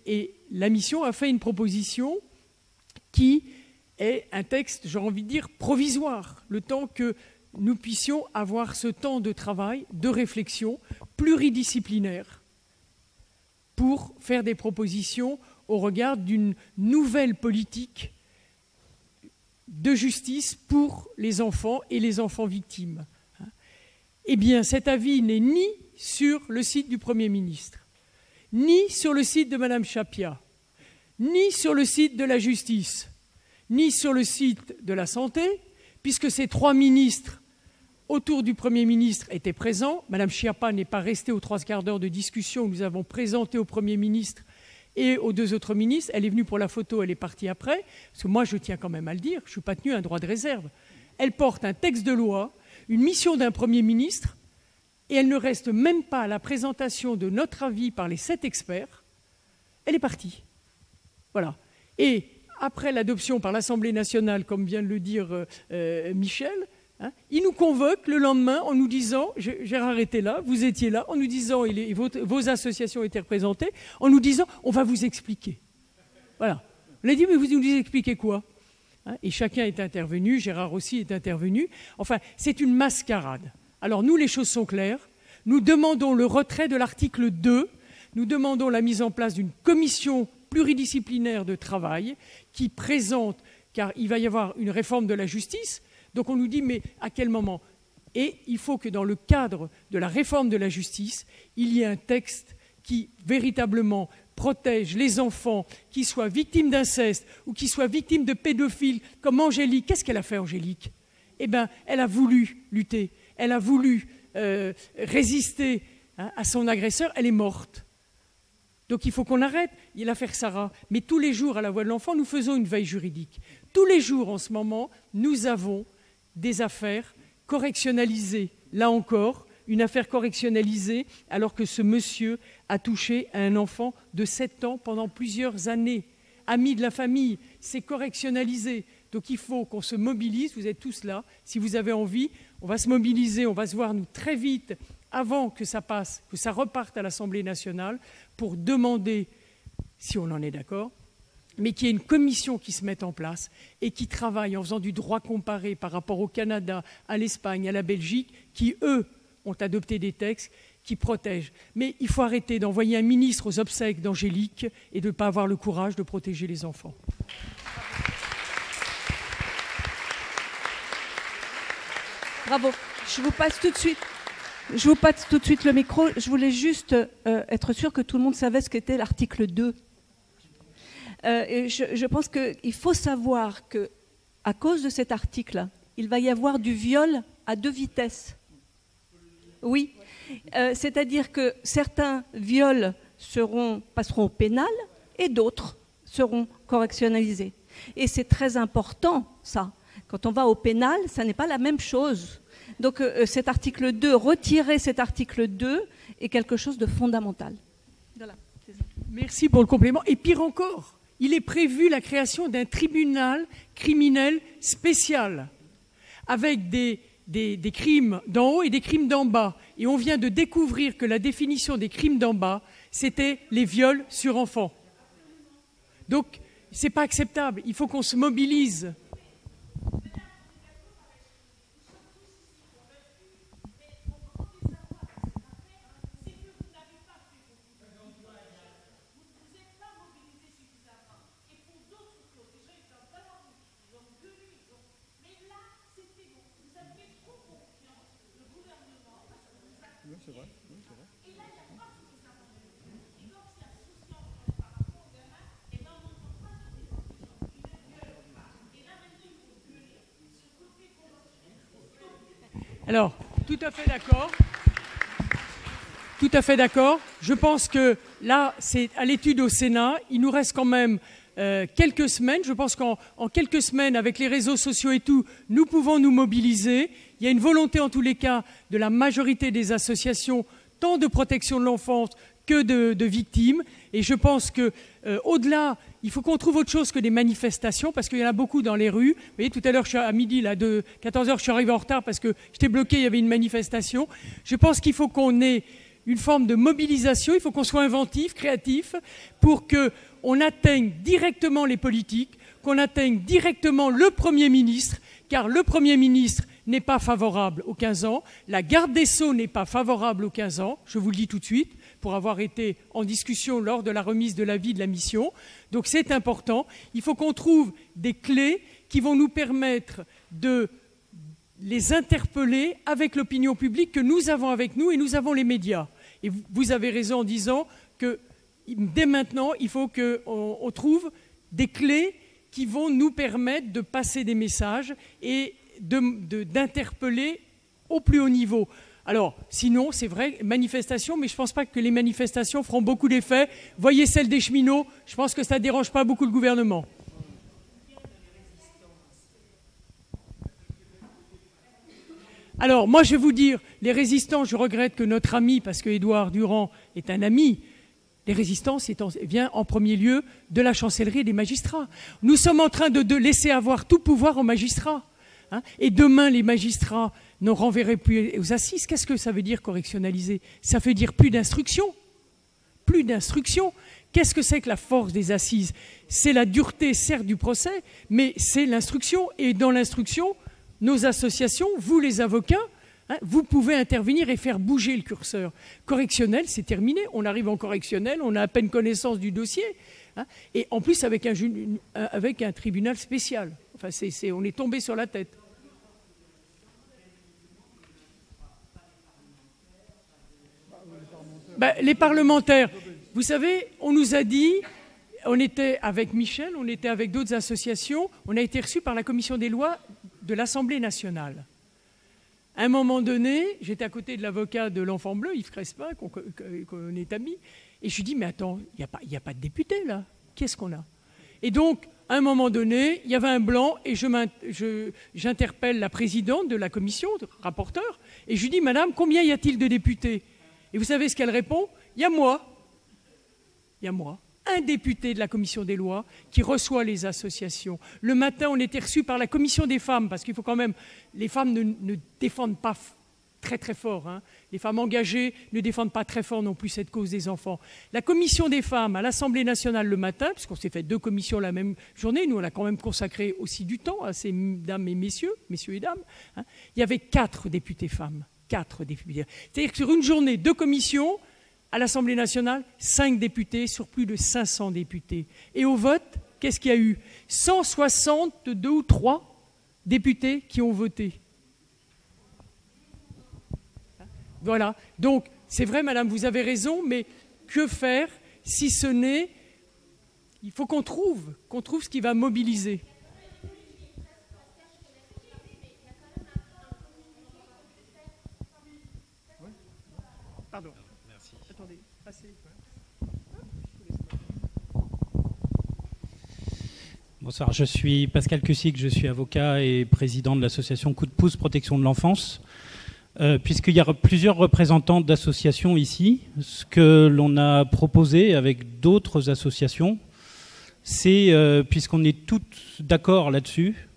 Et la mission a fait une proposition qui est un texte, j'ai envie de dire, provisoire, le temps que nous puissions avoir ce temps de travail, de réflexion pluridisciplinaire pour faire des propositions au regard d'une nouvelle politique de justice pour les enfants et les enfants victimes. Eh bien, cet avis n'est ni sur le site du Premier ministre, ni sur le site de Mme Chapia, ni sur le site de la justice, ni sur le site de la santé, puisque ces 3 ministres autour du Premier ministre étaient présents. Mme Schiappa n'est pas restée aux 3 quarts d'heure de discussion que nous avons présenté au Premier ministre et aux 2 autres ministres. Elle est venue pour la photo, elle est partie après, parce que moi je tiens quand même à le dire, je ne suis pas tenue à un droit de réserve. Elle porte un texte de loi, une mission d'un Premier ministre, et elle ne reste même pas à la présentation de notre avis par les 7 experts. Elle est partie. Voilà. Et après l'adoption par l'Assemblée nationale, comme vient de le dire Michel, il nous convoque le lendemain en nous disant, Gérard était là, vous étiez là, en nous disant, vos associations étaient représentées, en nous disant, on va vous expliquer. Voilà. On a dit, mais vous nous expliquez quoi? Et chacun est intervenu, Gérard aussi est intervenu. Enfin, c'est une mascarade. Alors nous, les choses sont claires. Nous demandons le retrait de l'article 2. Nous demandons la mise en place d'une commission pluridisciplinaire de travail qui présente, car il va y avoir une réforme de la justice. Donc on nous dit, mais à quel moment? Et il faut que dans le cadre de la réforme de la justice, il y ait un texte qui véritablement protège les enfants qui soient victimes d'inceste ou qui soient victimes de pédophiles, comme Angélique. Qu'est-ce qu'elle a fait, Angélique? Eh bien, elle a voulu lutter, elle a voulu résister à son agresseur, elle est morte. Donc il faut qu'on arrête l'affaire Sarah. Mais tous les jours, à la Voix de l'Enfant, nous faisons une veille juridique. Tous les jours, en ce moment, nous avons des affaires correctionnalisées. Là encore, une affaire correctionnalisée alors que ce monsieur a touché à un enfant de 7 ans pendant plusieurs années. Ami de la famille, c'est correctionnalisé. Donc il faut qu'on se mobilise, vous êtes tous là, si vous avez envie, on va se mobiliser, on va se voir nous très vite avant que ça passe, que ça reparte à l'Assemblée nationale pour demander, si on en est d'accord, mais qu'il y ait une commission qui se mette en place et qui travaille en faisant du droit comparé par rapport au Canada, à l'Espagne, à la Belgique, qui, eux, ont adopté des textes qui protègent. Mais il faut arrêter d'envoyer un ministre aux obsèques d'Angélique et de ne pas avoir le courage de protéger les enfants. Bravo. Je vous passe tout de suite le micro. Je voulais juste être sûre que tout le monde savait ce qu'était l'article 2. Et je pense qu'il faut savoir qu'à cause de cet article, il va y avoir du viol à 2 vitesses. Oui. C'est-à-dire que certains viols passeront au pénal et d'autres seront correctionnalisés. Et c'est très important, ça. Quand on va au pénal, ça n'est pas la même chose. Donc cet article 2, retirer cet article 2 est quelque chose de fondamental. Voilà. Merci pour le complément. Et pire encore, il est prévu la création d'un tribunal criminel spécial avec des crimes d'en haut et des crimes d'en bas. Et on vient de découvrir que la définition des crimes d'en bas, c'était les viols sur enfants. Donc, ce n'est pas acceptable. Il faut qu'on se mobilise. Alors, tout à fait d'accord. Tout à fait d'accord. Je pense que là, c'est à l'étude au Sénat. Il nous reste quand même quelques semaines. Je pense qu'en quelques semaines, avec les réseaux sociaux et tout, nous pouvons nous mobiliser. Il y a une volonté, en tous les cas, de la majorité des associations, tant de protection de l'enfance que de victimes. Et je pense qu'au-delà, il faut qu'on trouve autre chose que des manifestations, parce qu'il y en a beaucoup dans les rues. Vous voyez, tout à l'heure, à midi, là, de 14h, je suis arrivé en retard parce que j'étais bloqué, il y avait une manifestation. Je pense qu'il faut qu'on ait une forme de mobilisation, il faut qu'on soit inventif, créatif, pour qu'on atteigne directement les politiques, qu'on atteigne directement le Premier ministre, car le Premier ministre n'est pas favorable aux 15 ans, la garde des Sceaux n'est pas favorable aux 15 ans, je vous le dis tout de suite, pour avoir été en discussion lors de la remise de l'avis de la mission. Donc c'est important. Il faut qu'on trouve des clés qui vont nous permettre de les interpeller avec l'opinion publique que nous avons avec nous, et nous avons les médias. Et vous avez raison en disant que dès maintenant, il faut qu'on trouve des clés qui vont nous permettre de passer des messages et d'interpeller au plus haut niveau. Alors, sinon, c'est vrai, manifestations, mais je ne pense pas que les manifestations feront beaucoup d'effet. Voyez celle des cheminots, je pense que ça ne dérange pas beaucoup le gouvernement. Alors, moi, je vais vous dire, les résistants, je regrette que notre ami, parce que Édouard Durand est un ami, les résistants, vient en premier lieu de la chancellerie et des magistrats. Nous sommes en train de laisser avoir tout pouvoir aux magistrats. Hein, et demain, les magistrats ne renverraient plus aux assises. Qu'est-ce que ça veut dire correctionnaliser? Ça veut dire plus d'instruction. Plus d'instruction. Qu'est-ce que c'est que la force des assises? C'est la dureté, certes, du procès, mais c'est l'instruction. Et dans l'instruction, nos associations, vous les avocats, hein, vous pouvez intervenir et faire bouger le curseur. Correctionnel, c'est terminé. On arrive en correctionnel, on a à peine connaissance du dossier. Hein, et en plus, avec un tribunal spécial. Enfin, on est tombé sur la tête. Les parlementaires, vous savez, on nous a dit, on était avec Michel, on était avec d'autres associations, on a été reçus par la commission des lois de l'Assemblée nationale. À un moment donné, j'étais à côté de l'avocat de l'Enfant Bleu, Yves Crespin, qu'on est amis, et je lui dis, mais attends, il n'y a pas de député là, qu'est-ce qu'on a? Et donc, à un moment donné, il y avait un blanc, et j'interpelle la présidente de la commission, le rapporteur, et je lui dis, madame, combien y a-t-il de députés? Et vous savez ce qu'elle répond? Il y a moi. Il y a moi. Un député de la commission des lois qui reçoit les associations. Le matin, on était reçus par la commission des femmes, parce qu'il faut quand même... Les femmes ne défendent pas très très fort. Hein. Les femmes engagées ne défendent pas très fort non plus cette cause des enfants. La commission des femmes à l'Assemblée nationale le matin, puisqu'on s'est fait 2 commissions la même journée, nous on a quand même consacré aussi du temps à ces dames et messieurs et dames, hein, il y avait 4 députés femmes. 4 députés. C'est-à-dire que sur une journée, 2 commissions, à l'Assemblée nationale, 5 députés sur plus de 500 députés. Et au vote, qu'est-ce qu'il y a eu? 162 ou 3 députés qui ont voté. Voilà. Donc, c'est vrai, madame, vous avez raison, mais que faire si ce n'est... Il faut qu'on trouve ce qui va mobiliser. Pardon. Merci. Attendez, passez. Bonsoir, je suis Pascal Cussic, je suis avocat et président de l'association Coup de pouce protection de l'enfance. Puisqu'il y a plusieurs représentants d'associations ici, ce que l'on a proposé avec d'autres associations, c'est, puisqu'on est toutes d'accord là-dessus,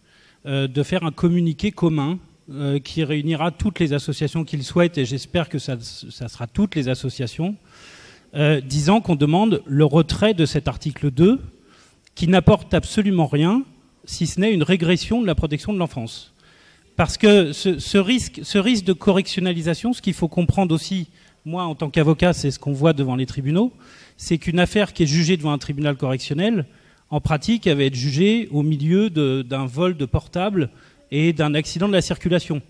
de faire un communiqué commun qui réunira toutes les associations qui le souhaitent, et j'espère que ça sera toutes les associations, disant qu'on demande le retrait de cet article 2, qui n'apporte absolument rien, si ce n'est une régression de la protection de l'enfance. Parce que ce risque de correctionnalisation, ce qu'il faut comprendre aussi, moi en tant qu'avocat, c'est ce qu'on voit devant les tribunaux, c'est qu'une affaire qui est jugée devant un tribunal correctionnel, en pratique, elle va être jugée au milieu d'un vol de portable et d'un accident de la circulation.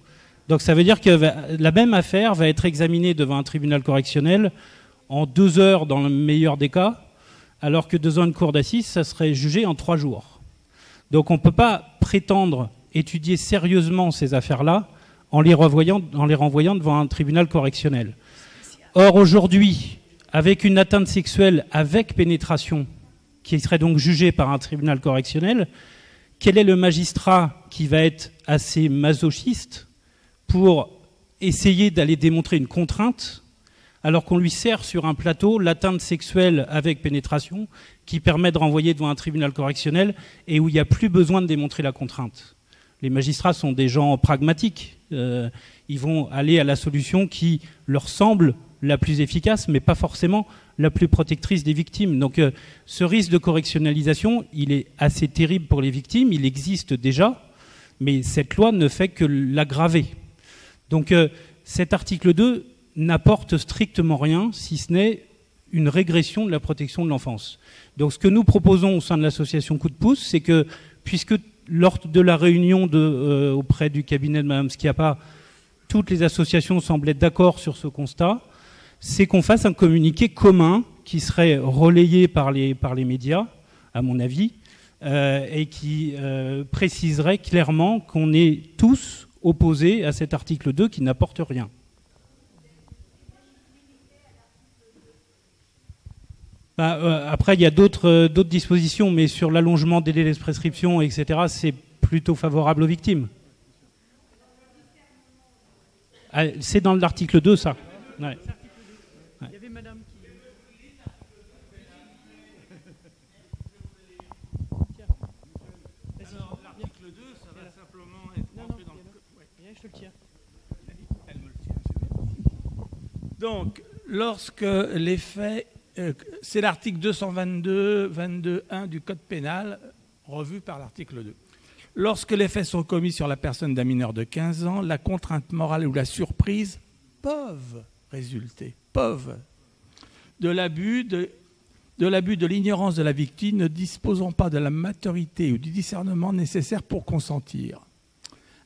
Donc ça veut dire que la même affaire va être examinée devant un tribunal correctionnel en 2 heures dans le meilleur des cas, alors que devant une cour d'assises, ça serait jugé en 3 jours. Donc on ne peut pas prétendre étudier sérieusement ces affaires-là en les renvoyant devant un tribunal correctionnel. Or aujourd'hui, avec une atteinte sexuelle avec pénétration, qui serait donc jugé par un tribunal correctionnel, quel est le magistrat qui va être assez masochiste pour essayer d'aller démontrer une contrainte alors qu'on lui sert sur un plateau l'atteinte sexuelle avec pénétration qui permet de renvoyer devant un tribunal correctionnel et où il n'y a plus besoin de démontrer la contrainte. Les magistrats sont des gens pragmatiques. Ils vont aller à la solution qui leur semble la plus efficace, mais pas forcément la plus protectrice des victimes. Donc ce risque de correctionnalisation, il est assez terrible pour les victimes, il existe déjà, mais cette loi ne fait que l'aggraver. Donc cet article 2 n'apporte strictement rien, si ce n'est une régression de la protection de l'enfance. Donc ce que nous proposons au sein de l'association Coup de pouce, c'est que, puisque lors de la réunion auprès du cabinet de Mme Schiappa, toutes les associations semblent être d'accord sur ce constat, c'est qu'on fasse un communiqué commun qui serait relayé par les médias, à mon avis, et qui préciserait clairement qu'on est tous opposés à cet article 2 qui n'apporte rien. Après, il y a d'autres dispositions, mais sur l'allongement des délais de prescription, etc., c'est plutôt favorable aux victimes. C'est dans l'article 2, ça. Ouais. Il y avait madame qui... Alors, l'article 2, ça va simplement être rentré dans le... Je te le tiens. Elle me le tient, c'est bien. Donc, lorsque les faits... c'est l'article 222.1 du Code pénal, revu par l'article 2. Lorsque les faits sont commis sur la personne d'un mineur de 15 ans, la contrainte morale ou la surprise peuvent résulter, de l'abus de l'ignorance de la victime ne disposant pas de la maturité ou du discernement nécessaire pour consentir.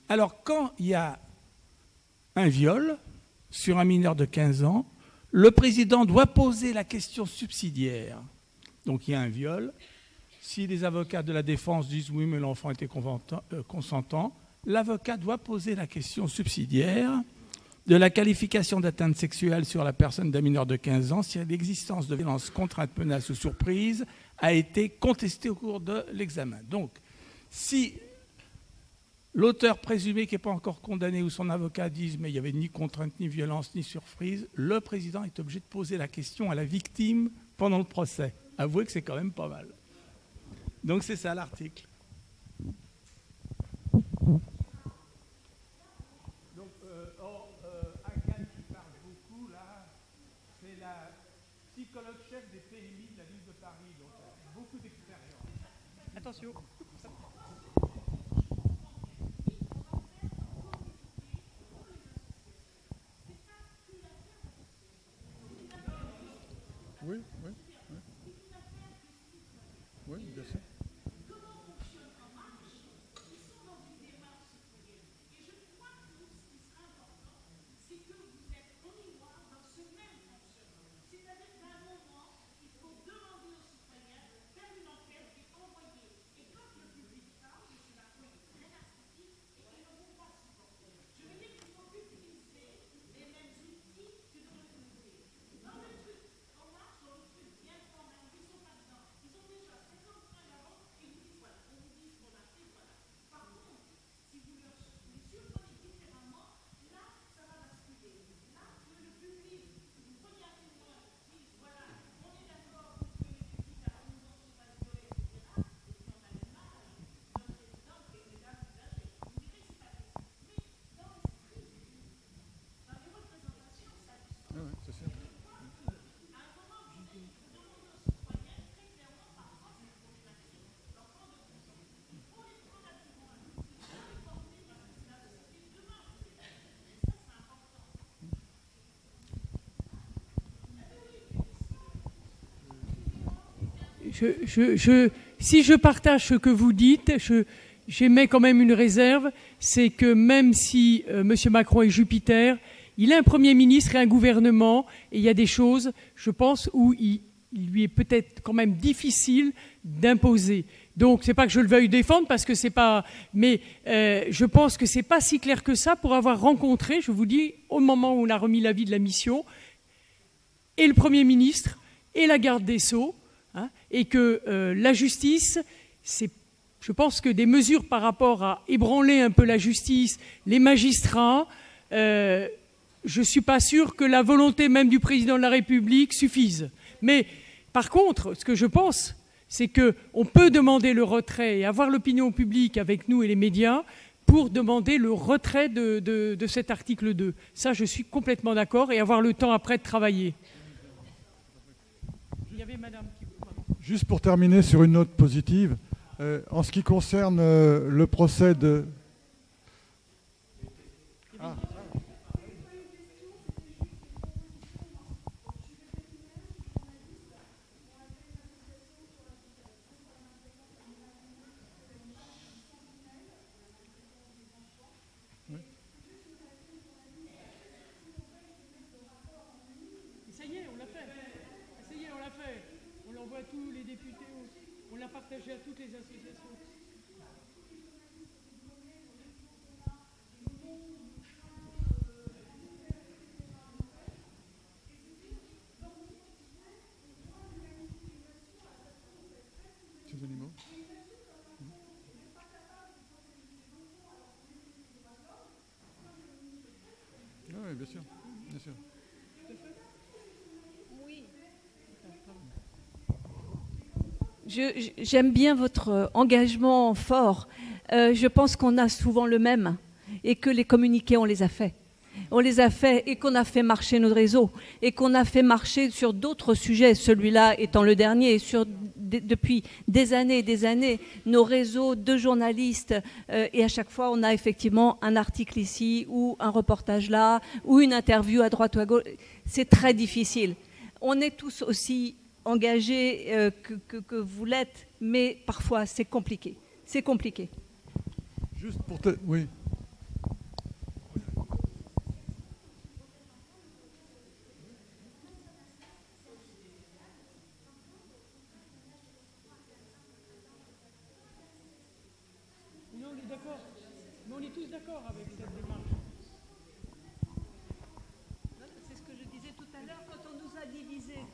Alors, quand il y a un viol sur un mineur de 15 ans, le président doit poser la question subsidiaire. Donc il y a un viol. Si les avocats de la défense disent oui, mais l'enfant était consentant, l'avocat doit poser la question subsidiaire de la qualification d'atteinte sexuelle sur la personne d'un mineur de 15 ans si l'existence de violence, contrainte, menace ou surprise a été contestée au cours de l'examen. Donc, si l'auteur présumé qui n'est pas encore condamné ou son avocat disent mais il n'y avait ni contrainte, ni violence, ni surprise, le président est obligé de poser la question à la victime pendant le procès. Avouez que c'est quand même pas mal. Donc c'est ça l'article. Donc, Agathe qui parle beaucoup là, c'est la psychologue chef des PMI de la ville de Paris, donc elle a beaucoup d'expérience. Attention. Oui, oui, oui. Oui, bien sûr. Si je partage ce que vous dites, j'émets quand même une réserve, c'est que même si M. Macron est Jupiter, il a un Premier ministre et un gouvernement, et il y a des choses, je pense, où il lui est peut-être quand même difficile d'imposer. Donc, c'est pas que je le veuille défendre, parce que c'est pas... Mais je pense que c'est pas si clair que ça pour avoir rencontré, je vous dis, au moment où on a remis l'avis de la mission, et le Premier ministre, et la garde des Sceaux, hein, et que la justice, je pense que des mesures par rapport à ébranler un peu la justice, les magistrats, je ne suis pas sûr que la volonté même du président de la République suffise. Mais par contre, ce que je pense, c'est qu'on peut demander le retrait et avoir l'opinion publique avec nous et les médias pour demander le retrait de cet article 2. Ça, je suis complètement d'accord, et avoir le temps après de travailler. Il y avait madame qui... Juste pour terminer sur une note positive, en ce qui concerne le procès de... Ah. Ça y est, on l'a fait. Ça y est, on l'a fait. On l'envoie à tous les députés. On l'a partagé à toutes les associations. Ces animaux. Oui, bien sûr. Bien sûr. J'aime bien votre engagement fort. Je pense qu'on a souvent le même et que les communiqués, on les a faits. On les a faits et qu'on a fait marcher notre réseau et qu'on a fait marcher sur d'autres sujets, celui-là étant le dernier, depuis des années, nos réseaux de journalistes et à chaque fois on a effectivement un article ici ou un reportage là ou une interview à droite ou à gauche. C'est très difficile. On est tous aussi engagés que vous l'êtes, mais parfois c'est compliqué. C'est compliqué. Juste pour oui. Non, on est d'accord. Mais on est tous d'accord avec cette démarche. C'est ce que je disais tout à l'heure quand on nous a divisés.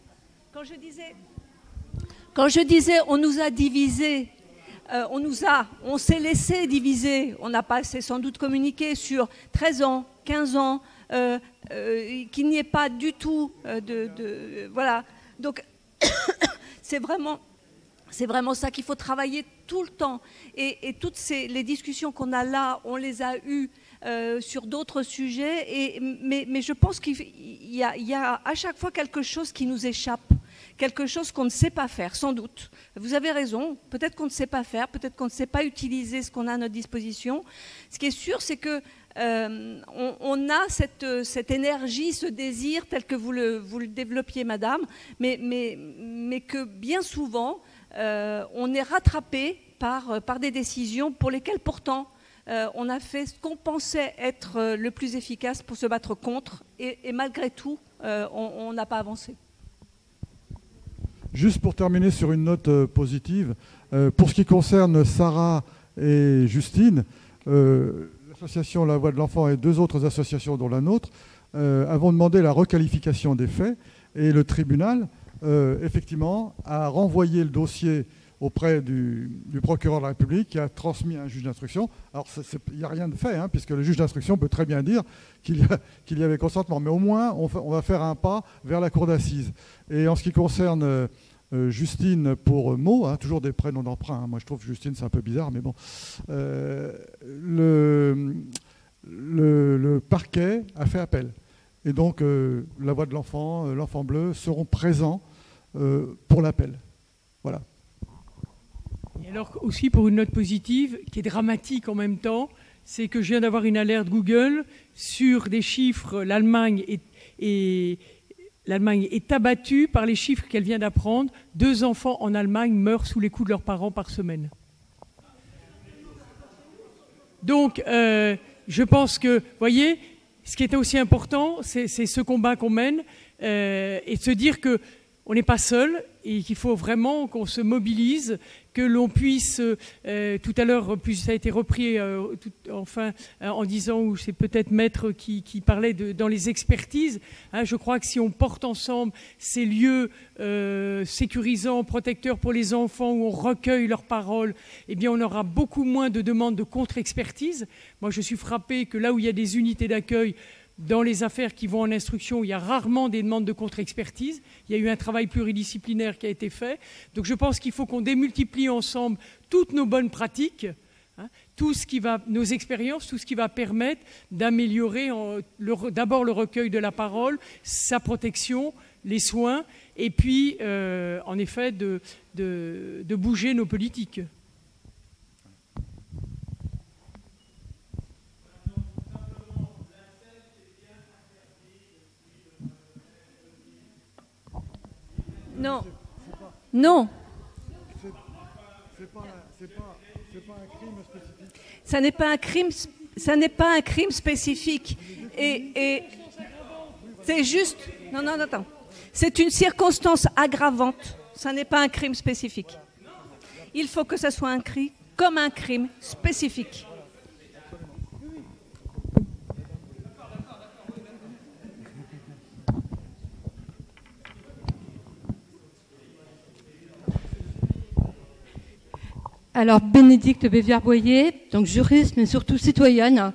Quand je disais on nous a divisés, on s'est laissé diviser. On n'a pas assez sans doute communiqué sur 13 ans, 15 ans, qu'il n'y ait pas du tout voilà. Donc c'est vraiment ça qu'il faut travailler tout le temps. Et toutes les discussions qu'on a là, on les a eues sur d'autres sujets. Mais je pense qu'il y a à chaque fois quelque chose qui nous échappe. Quelque chose qu'on ne sait pas faire, sans doute. Vous avez raison, peut-être qu'on ne sait pas faire, peut-être qu'on ne sait pas utiliser ce qu'on a à notre disposition. Ce qui est sûr, c'est que on a cette énergie, ce désir, tel que vous le développiez, madame, mais que bien souvent, on est rattrapé par des décisions pour lesquelles pourtant on a fait ce qu'on pensait être le plus efficace pour se battre contre, et malgré tout, on n'a pas avancé. Juste pour terminer sur une note positive, pour ce qui concerne Sarah et Justine, l'association La Voix de l'Enfant et deux autres associations dont la nôtre avons demandé la requalification des faits, et le tribunal, effectivement, a renvoyé le dossier auprès du procureur de la République qui a transmis à un juge d'instruction. Alors, il n'y a rien de fait, hein, puisque le juge d'instruction peut très bien dire qu'il y avait consentement. Mais au moins, on va faire un pas vers la cour d'assises. Et en ce qui concerne Justine pour Mo, hein, toujours des prénoms d'emprunt. Hein, moi, je trouve que Justine, c'est un peu bizarre, mais bon. Le parquet a fait appel. Et donc, La Voix de l'Enfant, l'Enfant Bleu seront présents pour l'appel. Voilà. Et alors aussi pour une note positive, qui est dramatique en même temps, c'est que je viens d'avoir une alerte Google sur des chiffres. L'Allemagne est abattue par les chiffres qu'elle vient d'apprendre. 2 enfants en Allemagne meurent sous les coups de leurs parents par semaine. Donc, je pense que, vous voyez, ce qui est aussi important, c'est ce combat qu'on mène et de se dire que on n'est pas seul et qu'il faut vraiment qu'on se mobilise, que l'on puisse, tout à l'heure, ça a été repris en disant, ou c'est peut-être Maître qui parlait dans les expertises, hein, je crois que si on porte ensemble ces lieux sécurisants, protecteurs pour les enfants, où on recueille leurs paroles, eh bien on aura beaucoup moins de demandes de contre-expertise. Moi je suis frappée que là où il y a des unités d'accueil, dans les affaires qui vont en instruction, il y a rarement des demandes de contre-expertise. Il y a eu un travail pluridisciplinaire qui a été fait. Donc je pense qu'il faut qu'on démultiplie ensemble toutes nos bonnes pratiques, hein, nos expériences, tout ce qui va permettre d'améliorer d'abord le recueil de la parole, sa protection, les soins, et puis en effet de bouger nos politiques. Non. Non. C'est pas un crime spécifique. Ça n'est pas un crime. Ça n'est pas un crime spécifique. Et c'est juste. Non, attends. C'est une circonstance aggravante. Ça n'est pas un crime spécifique. Il faut que ça soit un crime comme un crime spécifique. Alors, Bénédicte Bévière-Boyer, donc juriste, mais surtout citoyenne.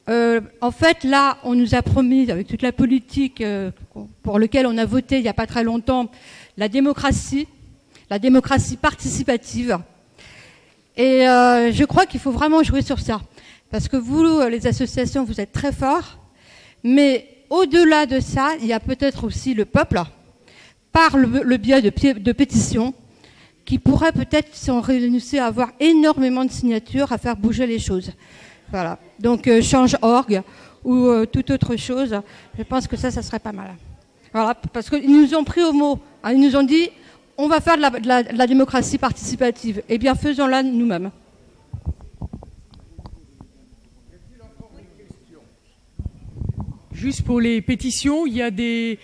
En fait, là, on nous a promis, avec toute la politique pour laquelle on a voté il n'y a pas très longtemps, la démocratie participative. Et je crois qu'il faut vraiment jouer sur ça. Parce que vous, les associations, vous êtes très forts. Mais au-delà de ça, il y a peut-être aussi le peuple, par le biais de pétitions, qui pourrait peut-être, si on réunissait, avoir énormément de signatures à faire bouger les choses. Voilà. Donc, Change.org ou toute autre chose, je pense que ça serait pas mal. Voilà, parce qu'ils nous ont pris au mot. Hein, ils nous ont dit, on va faire de la démocratie participative. Eh bien, faisons-la nous-mêmes. Juste pour les pétitions, il y a des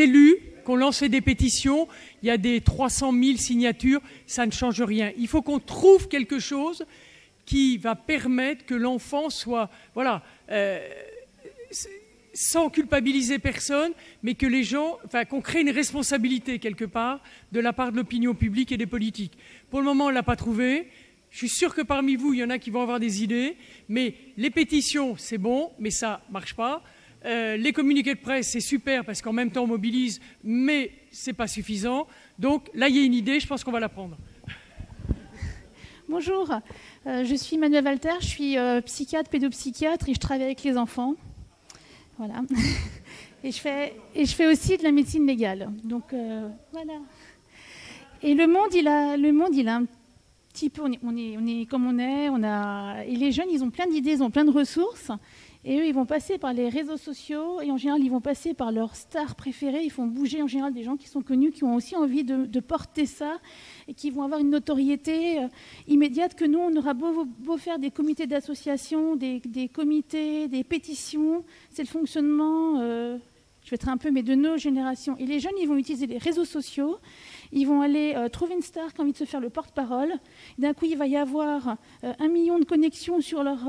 élus qui ont lancé des pétitions, il y a des 300 000 signatures, ça ne change rien. Il faut qu'on trouve quelque chose qui va permettre que l'enfant soit, voilà, sans culpabiliser personne, mais que les gens, enfin, qu'on crée une responsabilité quelque part de la part de l'opinion publique et des politiques. Pour le moment, on ne l'a pas trouvé. Je suis sûr que parmi vous, il y en a qui vont avoir des idées, mais les pétitions, c'est bon, mais ça ne marche pas. Les communiqués de presse, c'est super parce qu'en même temps on mobilise, mais ce n'est pas suffisant. Donc là, il y a une idée, je pense qu'on va la prendre. Bonjour, je suis Manuel Walter, je suis psychiatre, pédopsychiatre et je travaille avec les enfants. Voilà. Et je fais aussi de la médecine légale. Donc voilà. Et le monde, il a un petit peu, on est comme on est, et les jeunes, ils ont plein d'idées, ils ont plein de ressources. Et eux, ils vont passer par les réseaux sociaux et en général, ils vont passer par leurs stars préférées. Ils font bouger en général des gens qui sont connus, qui ont aussi envie de porter ça et qui vont avoir une notoriété immédiate que nous, on aura beau faire des comités d'association, des comités, des pétitions. C'est le fonctionnement, je vais être un peu, mais de nos générations. Et les jeunes, ils vont utiliser les réseaux sociaux. Ils vont aller trouver une star qui a envie de se faire le porte-parole. D'un coup, il va y avoir 1 million de connexions sur leur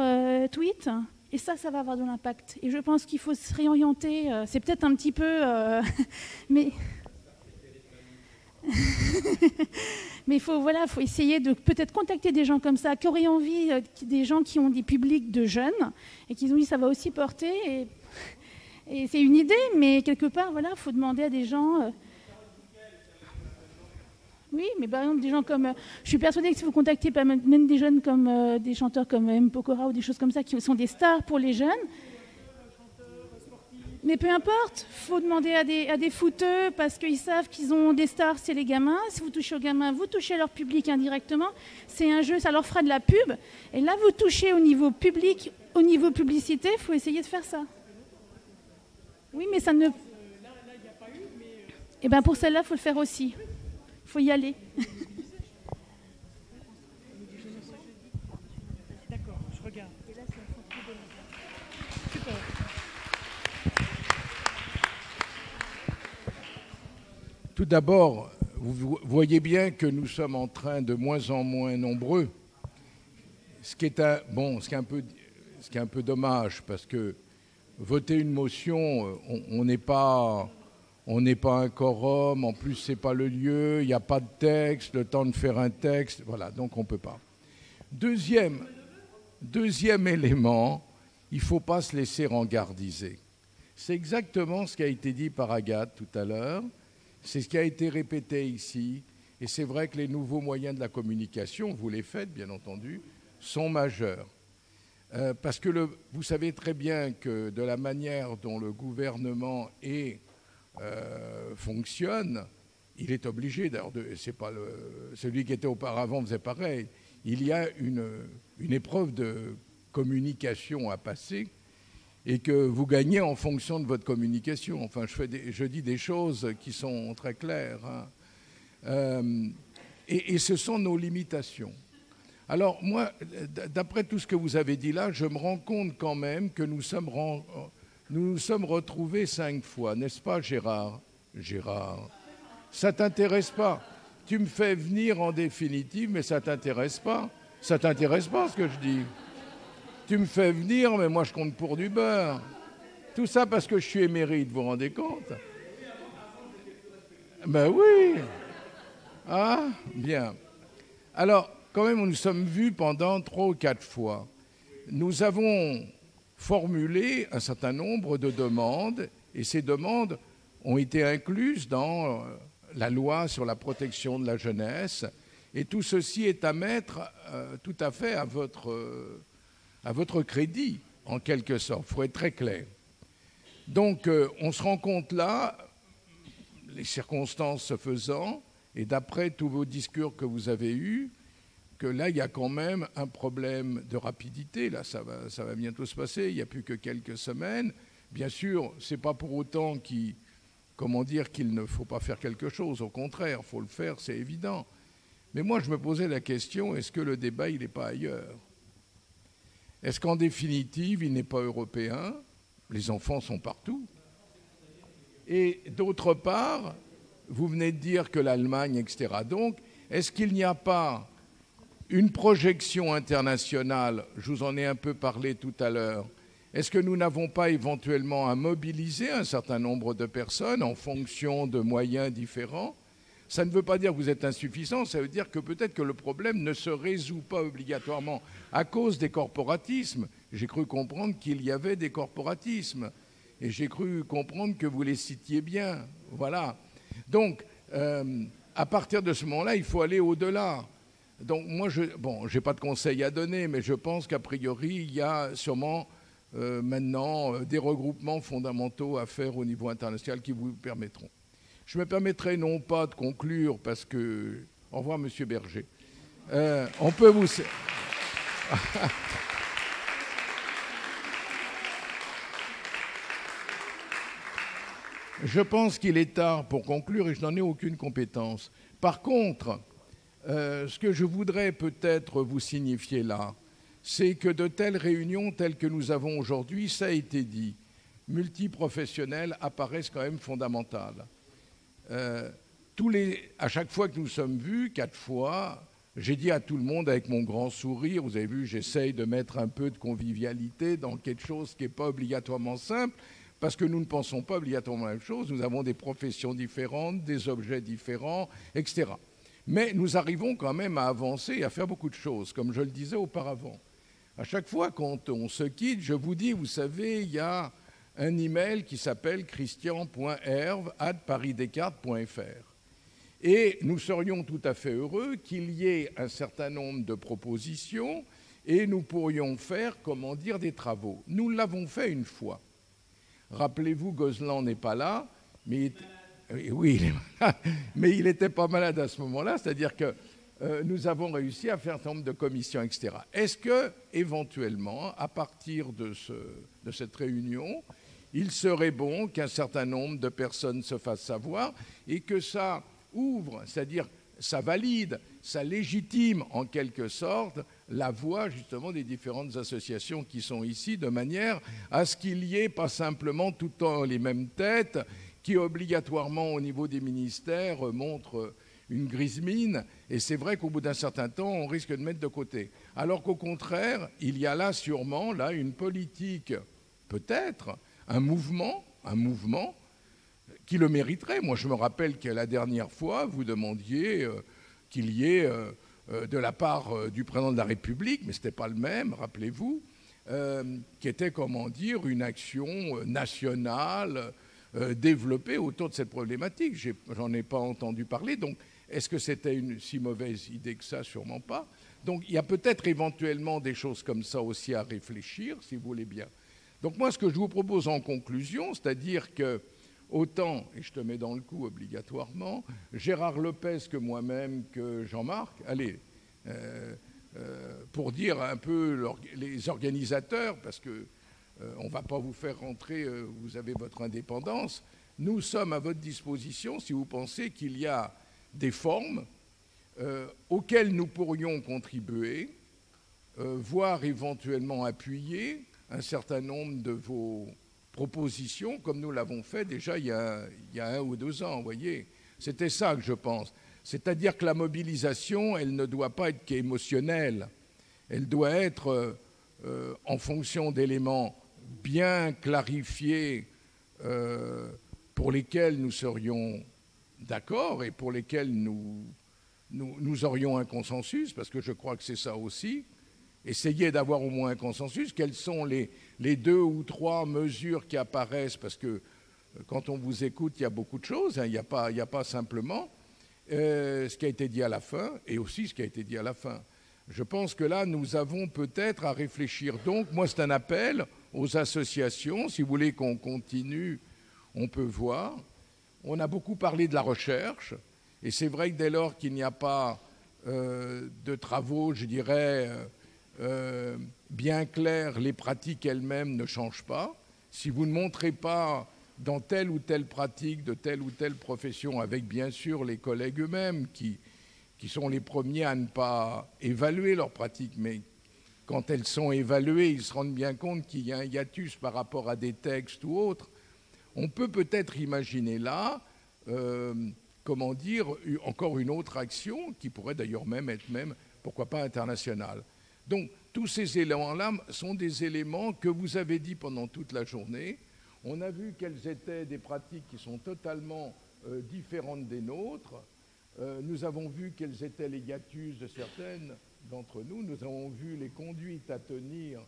tweet. Et ça va avoir de l'impact. Et je pense qu'il faut se réorienter. C'est peut-être un petit peu... mais mais il faut essayer de peut-être contacter des gens comme ça, qui auraient envie, des gens qui ont des publics de jeunes, et qui ont dit ça va aussi porter. Et c'est une idée, mais quelque part, voilà, il faut demander à des gens... Oui, mais par exemple, des gens comme... je suis persuadée que si vous contactez même des jeunes comme des chanteurs comme M. Pokora ou des choses comme ça, qui sont des stars pour les jeunes, mais peu importe, il faut demander à des footeux parce qu'ils savent qu'ils ont des stars, c'est les gamins. Si vous touchez aux gamins, vous touchez leur public indirectement. C'est un jeu, ça leur fera de la pub. Et là, vous touchez au niveau public, au niveau publicité, il faut essayer de faire ça. Oui, mais ça ne... Et bien pour celle-là, il faut le faire aussi. Il faut y aller. D'accord, je regarde. Super. Tout d'abord, vous voyez bien que nous sommes en train de moins en moins nombreux, ce qui est un peu dommage, parce que voter une motion, on n'est pas un quorum, en plus c'est pas le lieu, il n'y a pas de texte, le temps de faire un texte, voilà, donc on ne peut pas. Deuxième élément, il ne faut pas se laisser rengardiser. C'est exactement ce qui a été dit par Agathe tout à l'heure, c'est ce qui a été répété ici, et c'est vrai que les nouveaux moyens de la communication, vous les faites bien entendu, sont majeurs. Parce que vous savez très bien que de la manière dont le gouvernement fonctionne, il est obligé, d'ailleurs, c'est pas celui qui était auparavant faisait pareil, il y a une épreuve de communication à passer et que vous gagnez en fonction de votre communication. Enfin, je dis des choses qui sont très claires. Hein. Et ce sont nos limitations. Alors, moi, d'après tout ce que vous avez dit là, je me rends compte quand même que nous nous sommes retrouvés 5 fois, n'est-ce pas, Gérard ? Gérard, ça t'intéresse pas ? Tu me fais venir en définitive, mais ça t'intéresse pas ? Ça t'intéresse pas ce que je dis ? Tu me fais venir, mais moi je compte pour du beurre. Tout ça parce que je suis émérite, vous vous rendez compte ? Ben oui. Ah, bien. Alors, quand même, nous nous sommes vus pendant 3 ou 4 fois. Nous avons formulé un certain nombre de demandes, et ces demandes ont été incluses dans la loi sur la protection de la jeunesse, et tout ceci est à mettre tout à fait à votre crédit, en quelque sorte. Il faut être très clair. Donc, on se rend compte là, les circonstances se faisant, et d'après tous vos discours que vous avez eus, que là, il y a quand même un problème de rapidité. Là, ça va bientôt se passer. Il n'y a plus que quelques semaines. Bien sûr, ce n'est pas pour autant qu'il ne faut pas faire quelque chose. Au contraire, il faut le faire, c'est évident. Mais moi, je me posais la question, est-ce que le débat, il n'est pas ailleurs ? Est-ce qu'en définitive, il n'est pas européen ? Les enfants sont partout. Et d'autre part, vous venez de dire que l'Allemagne, etc. Donc, est-ce qu'il n'y a pas une projection internationale, je vous en ai un peu parlé tout à l'heure, est-ce que nous n'avons pas éventuellement à mobiliser un certain nombre de personnes en fonction de moyens différents ? Ça ne veut pas dire que vous êtes insuffisant, ça veut dire que peut-être que le problème ne se résout pas obligatoirement à cause des corporatismes. J'ai cru comprendre qu'il y avait des corporatismes et j'ai cru comprendre que vous les citiez bien. Voilà. Donc, à partir de ce moment-là, il faut aller au-delà. Donc moi, je n'ai pas de conseils à donner, mais je pense qu'a priori, il y a sûrement maintenant des regroupements fondamentaux à faire au niveau international qui vous permettront. Je me permettrai non pas de conclure parce que... Au revoir, Monsieur Berger. On peut vous... Je pense qu'il est tard pour conclure et je n'en ai aucune compétence. Par contre... ce que je voudrais peut-être vous signifier là, c'est que de telles réunions telles que nous avons aujourd'hui, ça a été dit, multiprofessionnelles apparaissent quand même fondamentales. À chaque fois que nous sommes vus, 4 fois, j'ai dit à tout le monde avec mon grand sourire, vous avez vu, j'essaye de mettre un peu de convivialité dans quelque chose qui n'est pas obligatoirement simple, parce que nous ne pensons pas obligatoirement la même chose, nous avons des professions différentes, des objets différents, etc. Mais nous arrivons quand même à avancer et à faire beaucoup de choses, comme je le disais auparavant. À chaque fois quand on se quitte, je vous dis, vous savez, il y a un email qui s'appelle christian.herve@parisdescartes.fr. Et nous serions tout à fait heureux qu'il y ait un certain nombre de propositions et nous pourrions faire, des travaux. Nous l'avons fait une fois. Rappelez-vous, Gozlan n'est pas là, mais... Oui, mais il n'était pas malade à ce moment-là, c'est-à-dire que nous avons réussi à faire un certain nombre de commissions, etc. Est-ce que, éventuellement, à partir de cette réunion, il serait bon qu'un certain nombre de personnes se fassent savoir et que ça ouvre, c'est-à-dire ça valide, ça légitime en quelque sorte la voix justement des différentes associations qui sont ici, de manière à ce qu'il y ait pas simplement tout le temps les mêmes têtes qui obligatoirement au niveau des ministères montre une grise mine, et c'est vrai qu'au bout d'un certain temps, on risque de mettre de côté. Alors qu'au contraire, il y a là sûrement une politique, peut-être, un mouvement qui le mériterait. Moi, je me rappelle que la dernière fois, vous demandiez qu'il y ait, de la part du président de la République, mais ce n'était pas le même, rappelez-vous, qui était, comment dire, une action nationale développée autour de cette problématique. J'en ai pas entendu parler, donc est-ce que c'était une si mauvaise idée que ça? Sûrement pas. Donc il y a peut-être éventuellement des choses comme ça aussi à réfléchir, si vous voulez bien. Donc moi, ce que je vous propose en conclusion, c'est-à-dire que autant, et je te mets dans le coup obligatoirement, Gérard Lopez que moi-même, que Jean-Marc, allez, pour dire un peu les organisateurs, parce que on ne va pas vous faire rentrer, vous avez votre indépendance, nous sommes à votre disposition si vous pensez qu'il y a des formes auxquelles nous pourrions contribuer, voire éventuellement appuyer un certain nombre de vos propositions, comme nous l'avons fait déjà il y a 1 ou 2 ans, vous voyez. C'était ça que je pense. C'est-à-dire que la mobilisation, elle ne doit pas être qu'émotionnelle. Elle doit être en fonction d'éléments bien clarifiés pour lesquels nous serions d'accord et pour lesquels nous aurions un consensus, parce que je crois que c'est ça aussi. Essayez d'avoir au moins un consensus. Quelles sont les 2 ou 3 mesures qui apparaissent? Parce que quand on vous écoute, il y a beaucoup de choses. Hein. Il n'y a pas simplement ce qui a été dit à la fin et aussi ce qui a été dit à la fin. Je pense que là, nous avons peut-être à réfléchir. Donc, moi, c'est un appel aux associations. Si vous voulez qu'on continue, on peut voir. On a beaucoup parlé de la recherche. Et c'est vrai que dès lors qu'il n'y a pas de travaux, je dirais, bien clairs, les pratiques elles-mêmes ne changent pas. Si vous ne montrez pas dans telle ou telle pratique, de telle ou telle profession, avec bien sûr les collègues eux-mêmes qui sont les premiers à ne pas évaluer leurs pratiques, mais quand elles sont évaluées, ils se rendent bien compte qu'il y a un hiatus par rapport à des textes ou autres. On peut peut-être imaginer là, comment dire, encore une autre action qui pourrait d'ailleurs même être, pourquoi pas, internationale. Donc, tous ces éléments-là sont des éléments que vous avez dit pendant toute la journée. On a vu quelles étaient des pratiques qui sont totalement différentes des nôtres. Nous avons vu quels étaient les hiatus de certaines d'entre nous. Nous avons vu les conduites à tenir.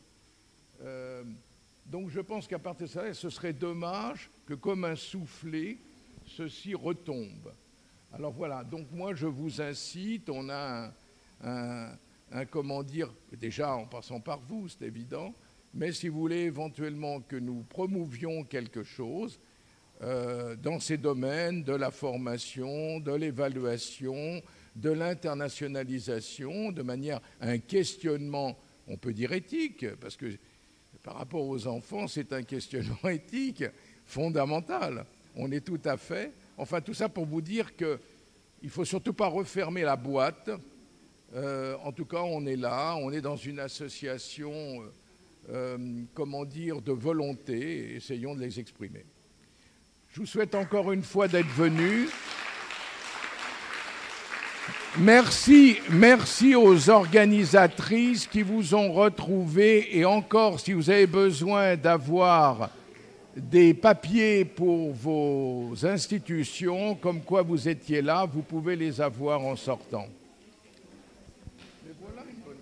Donc, je pense qu'à partir de ça, ce serait dommage que, comme un soufflet, ceci retombe. Alors voilà, donc moi, je vous incite, on a comment dire, déjà en passant par vous, c'est évident, mais si vous voulez éventuellement que nous promouvions quelque chose dans ces domaines de la formation, de l'évaluation, de l'internationalisation, de manière à un questionnement, on peut dire éthique, parce que par rapport aux enfants, c'est un questionnement éthique fondamental. On est tout à fait... Enfin, tout ça pour vous dire qu'il ne faut surtout pas refermer la boîte. En tout cas, on est là, on est dans une association, comment dire, de volonté, et essayons de les exprimer. Je vous souhaite encore une fois d'être venus. Merci aux organisatrices qui vous ont retrouvés, et encore, si vous avez besoin d'avoir des papiers pour vos institutions, comme quoi vous étiez là, vous pouvez les avoir en sortant. Mais voilà une bonne